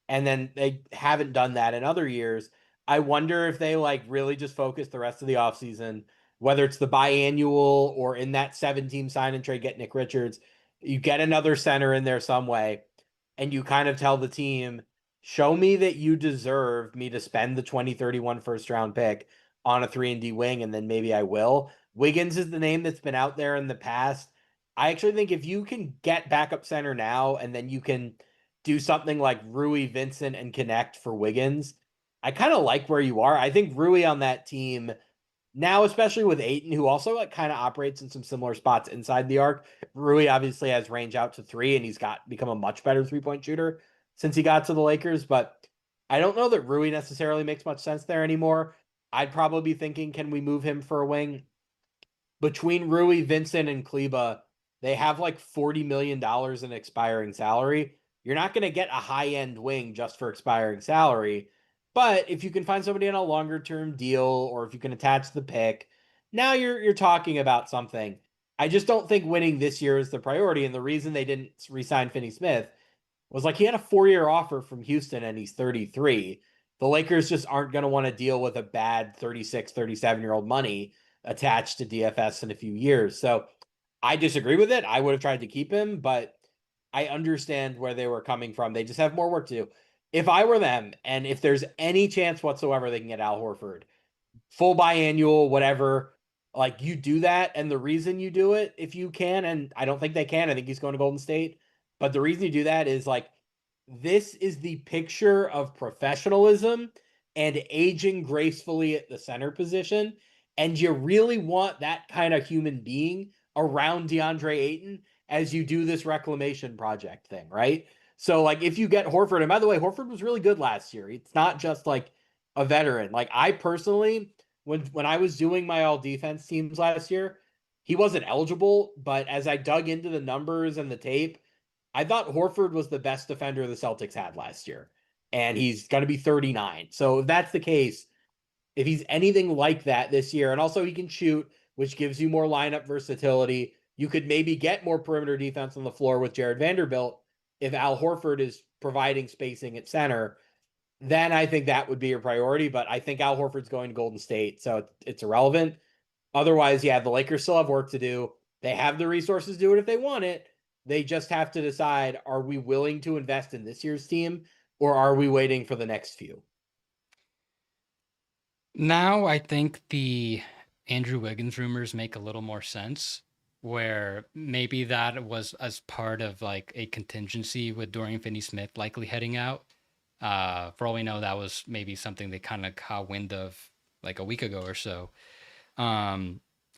S2: And then they haven't done that in other years. I wonder if they, like, really just focus the rest of the offseason, whether it's the biannual or in that 7-team sign and trade, get Nick Richards, you get another center in there some way, and you kind of tell the team, show me that you deserve me to spend the 2031 first round pick on a 3-and-D wing, and then maybe I will. Wiggins is the name that's been out there in the past. I actually think if you can get backup center now, and then you can do something like Rui, Vincent, and connect for Wiggins, I kind of like where you are. I think Rui on that team now, especially with Ayton, who also, like, kind of operates in some similar spots inside the arc. Rui obviously has range out to 3, and he's become a much better 3-point shooter since he got to the Lakers. But I don't know that Rui necessarily makes much sense there anymore. I'd probably be thinking, can we move him for a wing? Between Rui, Vincent, and Kleba, they have like $40 million in expiring salary. You're not going to get a high-end wing just for expiring salary. But if you can find somebody on a longer-term deal, or if you can attach the pick, now you're talking about something. I just don't think winning this year is the priority. And the reason they didn't re-sign Finney-Smith was, like, he had a 4-year offer from Houston and he's 33. The Lakers just aren't going to want to deal with a bad 36, 37-year-old money attached to DFS in a few years. So I disagree with it. I would have tried to keep him, but I understand where they were coming from. They just have more work to do. If I were them, and if there's any chance whatsoever they can get Al Horford, full biannual, whatever, like, you do that. And the reason you do it, if you can, and I don't think they can, I think he's going to Golden State, but the reason you do that is, like, this is the picture of professionalism and aging gracefully at the center position. And you really want that kind of human being around DeAndre Ayton as you do this reclamation project thing, right? So, like, if you get Horford, and by the way, Horford was really good last year. It's not just like a veteran. Like, I personally, when I was doing my all defense teams last year, he wasn't eligible, but as I dug into the numbers and the tape, I thought Horford was the best defender the Celtics had last year, and he's going to be 39. So if that's the case, if he's anything like that this year, and also he can shoot, which gives you more lineup versatility, you could maybe get more perimeter defense on the floor with Jared Vanderbilt if Al Horford is providing spacing at center. Then I think that would be your priority, but I think Al Horford's going to Golden State, so it's irrelevant. Otherwise, yeah, the Lakers still have work to do. They have the resources to do it if they want it. They just have to decide, are we willing to invest in this year's team, or are we waiting for the next few?
S1: Now I think the Andrew Wiggins rumors make a little more sense, where maybe that was as part of, like, a contingency with Dorian Finney-Smith likely heading out. For all we know, that was maybe something they kind of caught wind of like a week ago or so.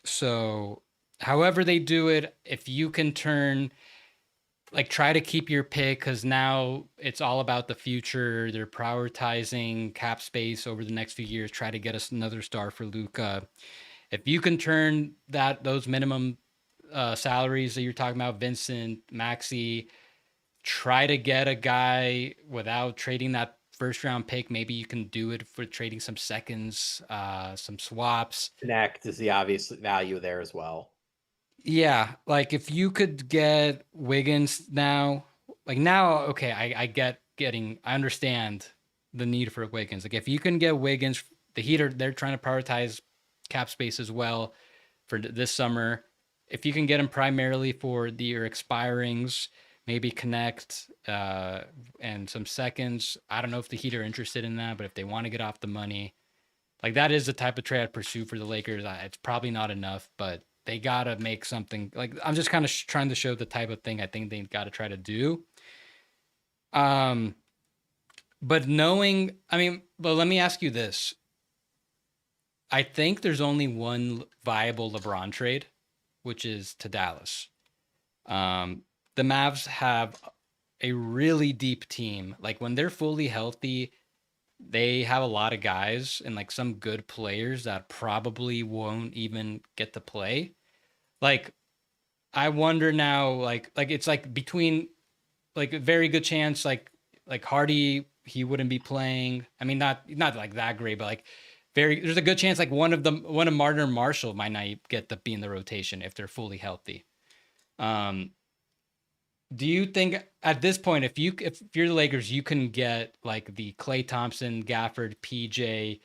S1: So however they do it, if you can try to keep your pick, because now it's all about the future. They're prioritizing cap space over the next few years, try to get us another star for Luca. If you can turn those minimum salaries that you're talking about, Vincent, Maxi, try to get a guy without trading that first round pick. Maybe you can do it for trading some seconds, some swaps.
S2: Connect is the obvious value there as well.
S1: Yeah, like if you could get Wiggins now, okay, I understand the need for Wiggins. Like if you can get Wiggins, the Heat they're trying to prioritize cap space as well for this summer. If you can get him primarily for your expirings, maybe connect and some seconds. I don't know if the Heat are interested in that, but if they want to get off the money, like that is the type of trade I'd pursue for the Lakers. It's probably not enough, but they gotta make something. Like I'm just kind of trying to show the type of thing I think they got to try to do. Um, but let me ask you this: I think there's only one viable LeBron trade, which is to Dallas. The Mavs have a really deep team. Like when they're fully healthy, they have a lot of guys and like some good players that probably won't even get to play. Like I wonder now, like it's like between like a very good chance, like Hardy, he wouldn't be playing. I mean, not like that great, but like there's a good chance like one of Martin or Marshall might not get to be in the rotation if they're fully healthy. Um, do you think at this point, if you're the Lakers, you can get like the Klay Thompson, Gafford, PJ,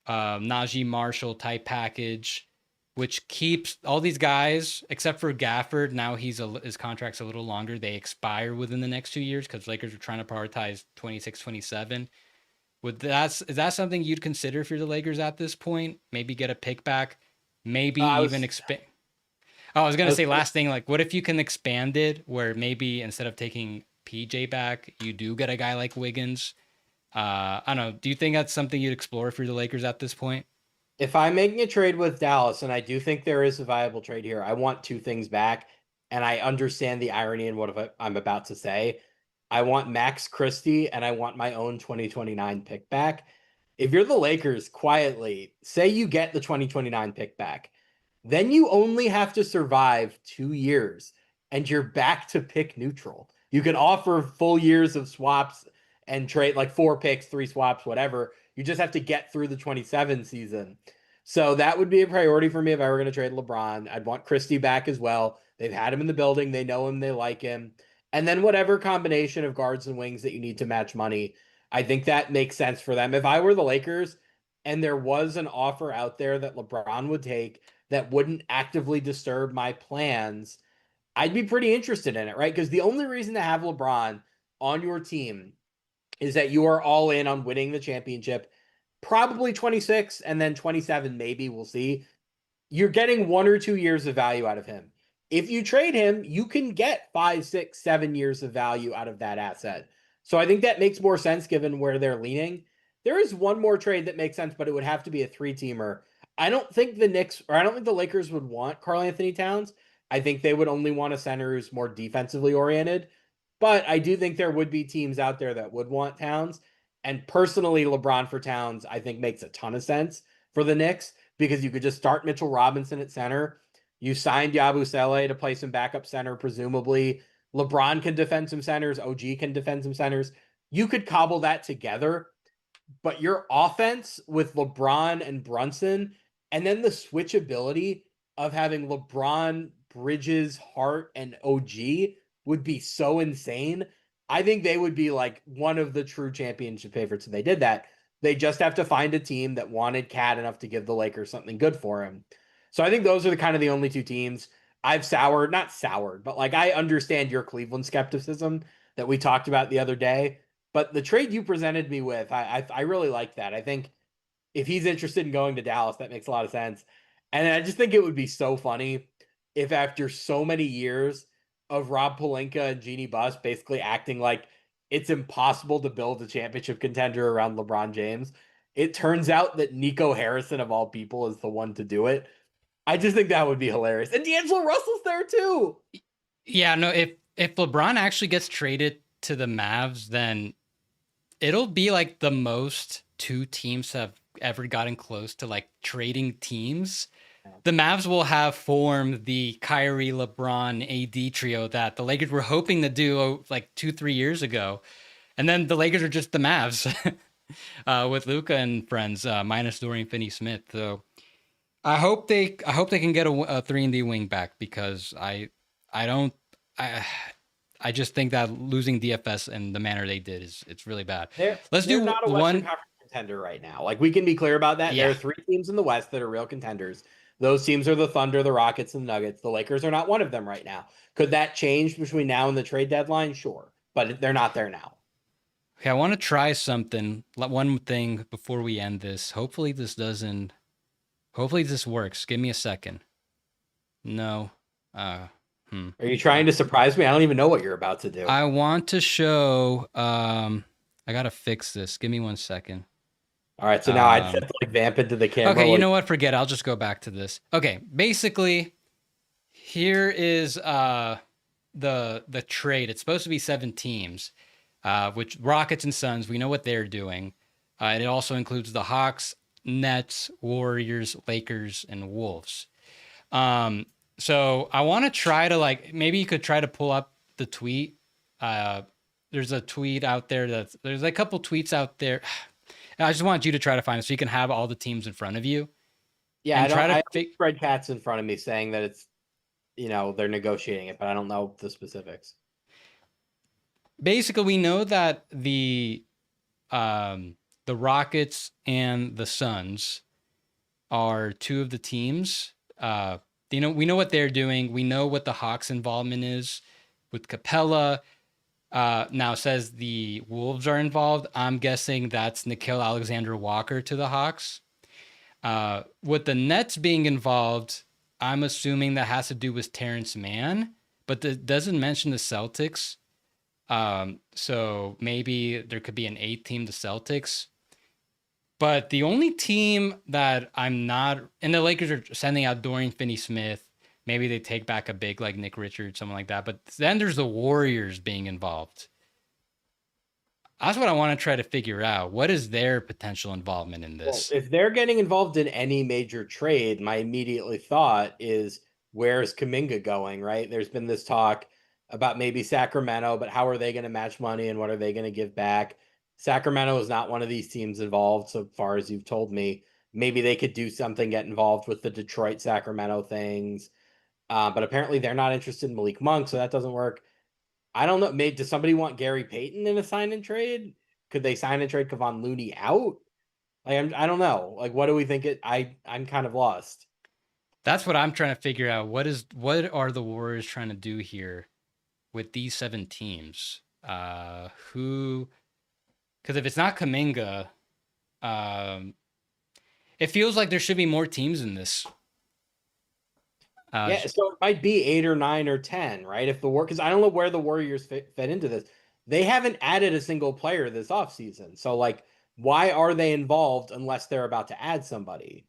S1: Najee Marshall type package, which keeps all these guys except for Gafford. Now his contract's a little longer. They expire within the next 2 years because Lakers are trying to prioritize 26, 27. Is that something you'd consider if you're the Lakers at this point? Maybe get a pick back, maybe
S2: I
S1: even
S2: was,
S1: expand. Oh, I was
S2: I
S1: gonna
S2: was
S1: say last thing, like what if you can expand it where maybe instead of taking PJ back, you do get a guy like Wiggins. I don't know. Do you think that's something you'd explore if you're the Lakers at this point?
S2: if I'm making a trade with Dallas, and I do think there is a viable trade here, I want two things back, and I understand the irony in what I'm about to say. I want Max Christie and I want my own 2029 pick back. If you're the Lakers, quietly, say you get the 2029 pick back, then you only have to survive 2 years and you're back to pick neutral. You can offer full years of swaps and trade like 4 picks, 3 swaps, whatever. You just have to get through the 27 season. So that would be a priority for me if I were going to trade LeBron. I'd want Christie back as well. They've had him in the building, they know him, they like him. And then whatever combination of guards and wings that you need to match money, I think that makes sense for them. If I were the Lakers and there was an offer out there that LeBron would take that wouldn't actively disturb my plans, I'd be pretty interested in it, right? Because the only reason to have LeBron on your team is that you are all in on winning the championship, probably 26 and then 27, maybe we'll see. You're getting 1 or 2 years of value out of him. If you trade him, you can get 5, 6, 7 years of value out of that asset. So I think that makes more sense given where they're leaning. There is one more trade that makes sense, but it would have to be a 3-teamer. I don't think the Knicks, or I don't think the Lakers would want Karl Anthony Towns. I think they would only want a center who's more defensively oriented. But I do think there would be teams out there that would want Towns. And personally, LeBron for Towns, I think makes a ton of sense for the Knicks because you could just start Mitchell Robinson at center. You signed Yabusele to play some backup center, presumably. LeBron can defend some centers. OG can defend some centers. You could cobble that together, but your offense with LeBron and Brunson, and then the switchability of having LeBron, Bridges, Hart, and OG would be so insane. I think they would be like one of the true championship favorites if they did that. They just have to find a team that wanted Cat enough to give the Lakers something good for him. So I think those are the only two teams I've not soured, but like I understand your Cleveland skepticism that we talked about the other day. But the trade you presented me with, I really like that. I think if he's interested in going to Dallas, that makes a lot of sense. And I just think it would be so funny if after so many years of Rob Pelinka and Jeannie Buss basically acting like it's impossible to build a championship contender around LeBron James, it turns out that Nico Harrison of all people is the one to do it. I just think that would be hilarious. And D'Angelo Russell's there too.
S1: Yeah, no, if LeBron actually gets traded to the Mavs, then it'll be like the most two teams have ever gotten close to like trading teams. The Mavs will have formed the Kyrie, LeBron, AD trio that the Lakers were hoping to do like 2-3 years ago. And then the Lakers are just the Mavs with Luka and friends, minus Dorian Finney-Smith. So I hope they can get a 3-and-D wing back, because I don't I I just think that losing DFS in the manner they did it's really bad. Let's
S2: They're
S1: do
S2: not a Western
S1: one.
S2: Conference contender right now. Like, we can be clear about that. There are
S1: Yeah.
S2: 3 teams in the West that are real contenders. Those teams are the Thunder, the Rockets, and the Nuggets. The Lakers are not one of them right now. Could that change between now and the trade deadline? Sure, but they're not there now.
S1: Okay, I want to try something. One thing before we end this. Hopefully this works. Give me a second. No.
S2: Are you trying to surprise me? I don't even know what you're about to do.
S1: I want to show I gotta fix this. Give me 1 second.
S2: All right, so now I'd have to like vamp into the camera.
S1: Okay, you know what? Forget it. I'll just go back to this. Okay, basically, here is the trade. It's supposed to be 7 teams, which Rockets and Suns. We know what they're doing. And it also includes the Hawks, Nets, Warriors, Lakers, and Wolves. So I want to try to maybe you could try to pull up the tweet. There's a tweet out there there's a couple tweets out there. I just want you to try to find it so you can have all the teams in front of you.
S2: Yeah, I have spread chats in front of me saying that it's, they're negotiating it, but I don't know the specifics.
S1: Basically, we know that the Rockets and the Suns are 2 of the teams. We know what they're doing. We know what the Hawks' involvement is with Capella. Now says the Wolves are involved. I'm guessing that's Nickeil Alexander-Walker to the Hawks. With the Nets being involved, I'm assuming that has to do with Terrence Mann, but it doesn't mention the Celtics. So maybe there could be an 8th team, the Celtics. But the only team that I'm not, and the Lakers are sending out Dorian Finney-Smith. Maybe they take back a big like Nick Richards, something like that. But then there's the Warriors being involved. That's what I want to try to figure out. What is their potential involvement in this?
S2: Well, if they're getting involved in any major trade, my immediately thought is, where's Kuminga going, right? There's been this talk about maybe Sacramento, but how are they going to match money and what are they going to give back? Sacramento is not one of these teams involved, so far as you've told me. Maybe they could do something, get involved with the Detroit Sacramento things. But apparently they're not interested in Malik Monk, so that doesn't work. I don't know. Maybe does somebody want Gary Payton in a sign and trade? Could they sign and trade Kevon Looney out? I don't know. Like, what do we think? I'm kind of lost.
S1: That's what I'm trying to figure out. What are the Warriors trying to do here with these 7 teams? Because if it's not Kuminga, it feels like there should be more teams in this.
S2: Yeah, so it might be 8 or 9 or 10, right? If because I don't know where the Warriors fit into this. They haven't added a single player this offseason. So, like, why are they involved unless they're about to add somebody?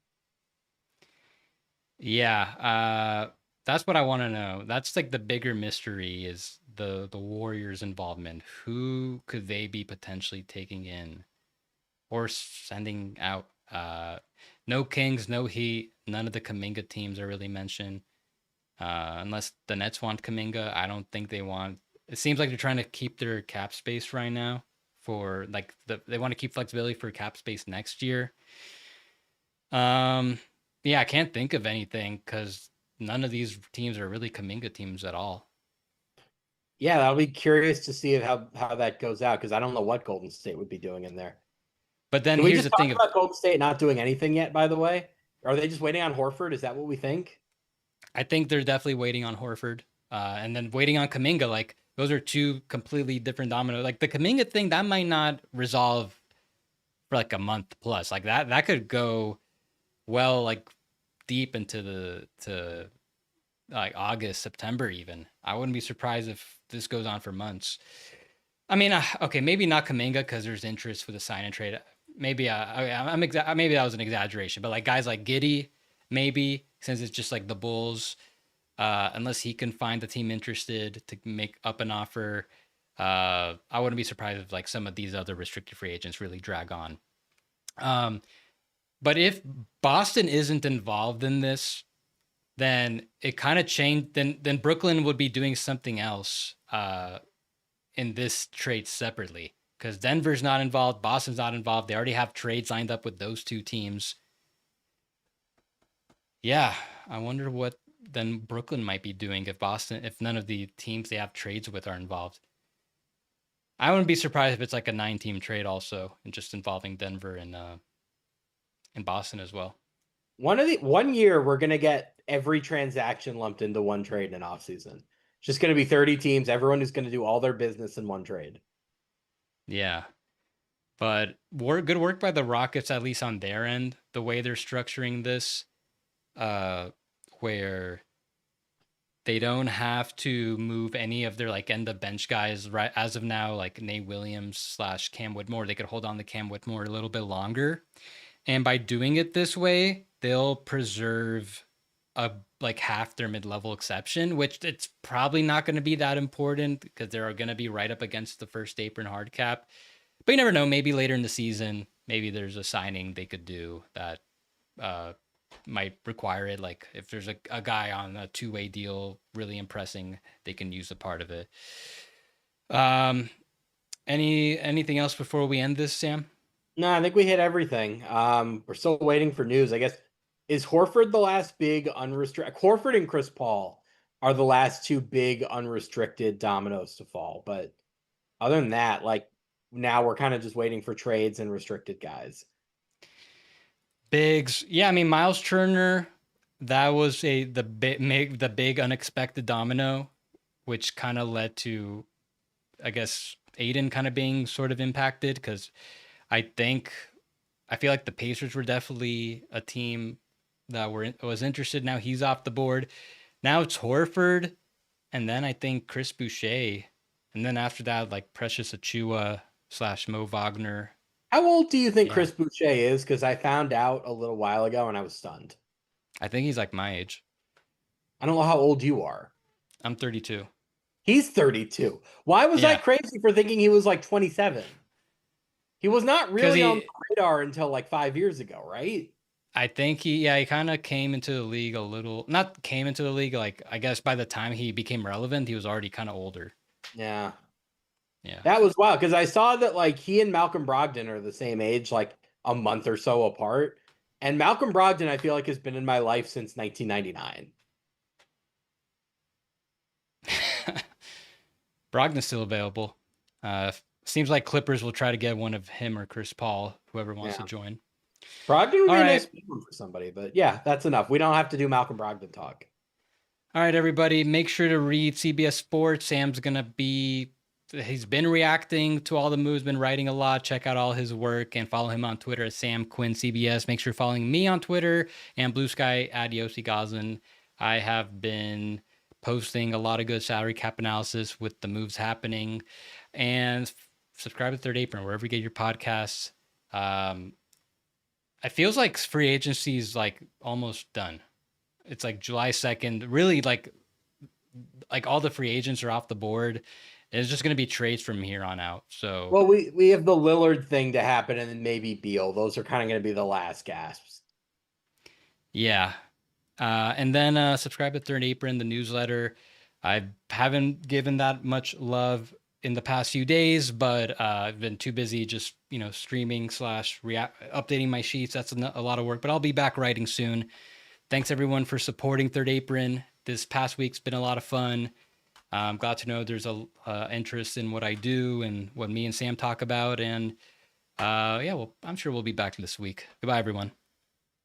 S1: Yeah, that's what I want to know. That's like the bigger mystery is the Warriors' involvement. Who could they be potentially taking in or sending out? No Kings, no Heat. None of the Kuminga teams are really mentioned. Unless the Nets want Kuminga, I don't think they want. It seems like they're trying to keep their cap space right now for like they want to keep flexibility for cap space next year. Yeah, I can't think of anything because none of these teams are really Kuminga teams at all.
S2: Yeah, I'll be curious to see how that goes out, because I don't know what Golden State would be doing in there.
S1: But then
S2: Can we
S1: here's
S2: just
S1: the thing
S2: about Golden State not doing anything yet, by the way? Are they just waiting on Horford? Is that what we think?
S1: I think they're definitely waiting on Horford, and then waiting on Kuminga. Like, those are 2 completely different domino. Like, the Kuminga thing, that might not resolve for like a month plus. Like, that could go well, like deep into like August, September even. I wouldn't be surprised if this goes on for months. I mean, okay, maybe not Kuminga because there's interest for the sign and trade. Maybe maybe that was an exaggeration, but like guys like Giddey, maybe, since it's just like the Bulls. Unless he can find the team interested to make up an offer. I wouldn't be surprised if like some of these other restricted free agents really drag on. But if Boston isn't involved in this, then it kind of changed. Then Brooklyn would be doing something else in this trade separately, because Denver's not involved, Boston's not involved. They already have trades lined up with those two teams. Yeah, I wonder what then Brooklyn might be doing if none of the teams they have trades with are involved. I wouldn't be surprised if it's like a 9-team trade also, and just involving Denver and Boston as well.
S2: One year we're gonna get every transaction lumped into one trade in an offseason. It's just gonna be 30 teams. Everyone is gonna do all their business in one trade.
S1: Yeah. But good work by the Rockets, at least on their end, the way they're structuring this, where they don't have to move any of their like end of bench guys right as of now, like Nate Williams / Cam Whitmore. They could hold on to Cam Whitmore a little bit longer. And by doing it this way, they'll preserve like half their mid-level exception, which it's probably not going to be that important because they're going to be right up against the first apron hard cap. But you never know. Maybe later in the season, maybe there's a signing they could do that might require it. Like if there's a guy on a 2-way deal really impressing, they can use a part of it. Anything else before we end this, Sam?
S2: No, I think we hit everything. We're still waiting for news. I guess, is Horford the last big unrestricted? Horford and Chris Paul are the last two big unrestricted dominoes to fall. But other than that, like now we're kind of just waiting for trades and restricted guys.
S1: Bigs. Yeah, I mean, Miles Turner, that was the big unexpected domino, which kind of led to, I guess, Aiden kind of being sort of impacted, because I feel like the Pacers were definitely a team that was interested. Now he's off the board. Now it's Horford, and then I think Chris Boucher, and then after that, like Precious Achiuwa / Mo Wagner.
S2: How old do you think Chris Boucher is? Because I found out a little while ago and I was stunned.
S1: I think he's like my age.
S2: I don't know how old you are.
S1: I'm 32.
S2: He's 32. Why was I crazy for thinking he was like 27? He was not really on the radar until like 5 years ago, right?
S1: I think he kind of came into the league like, I guess by the time he became relevant, he was already kind of older.
S2: Yeah.
S1: Yeah.
S2: That was wild, because I saw that like he and Malcolm Brogdon are the same age, like a month or so apart. And Malcolm Brogdon, I feel like, has been in my life since 1999.
S1: Brogdon's still available. Seems like Clippers will try to get one of him or Chris Paul, whoever wants to join.
S2: Brogdon would be a nice one for somebody, but yeah, that's enough. We don't have to do Malcolm Brogdon talk.
S1: All right, everybody, make sure to read CBS Sports. He's been reacting to all the moves, been writing a lot. Check out all his work and follow him on Twitter at SamQuinnCBS. Make sure you're following me on Twitter and Blue Sky at Yossi Goslin. I have been posting a lot of good salary cap analysis with the moves happening. And subscribe to Third Apron wherever you get your podcasts. It feels like free agency is like almost done. It's like July 2nd. Really, like all the free agents are off the board. It's just going to be trades from here on out. So,
S2: well, we have the Lillard thing to happen, and then maybe Beal. Those are kind of going to be the last gasps.
S1: Yeah. And then subscribe to Third Apron, the newsletter. I haven't given that much love in the past few days, but I've been too busy just, streaming / updating my sheets. That's a lot of work, but I'll be back writing soon. Thanks everyone for supporting Third Apron. This past week's been a lot of fun. I'm glad to know there's a interest in what I do and what me and Sam talk about. And I'm sure we'll be back this week. Goodbye, everyone.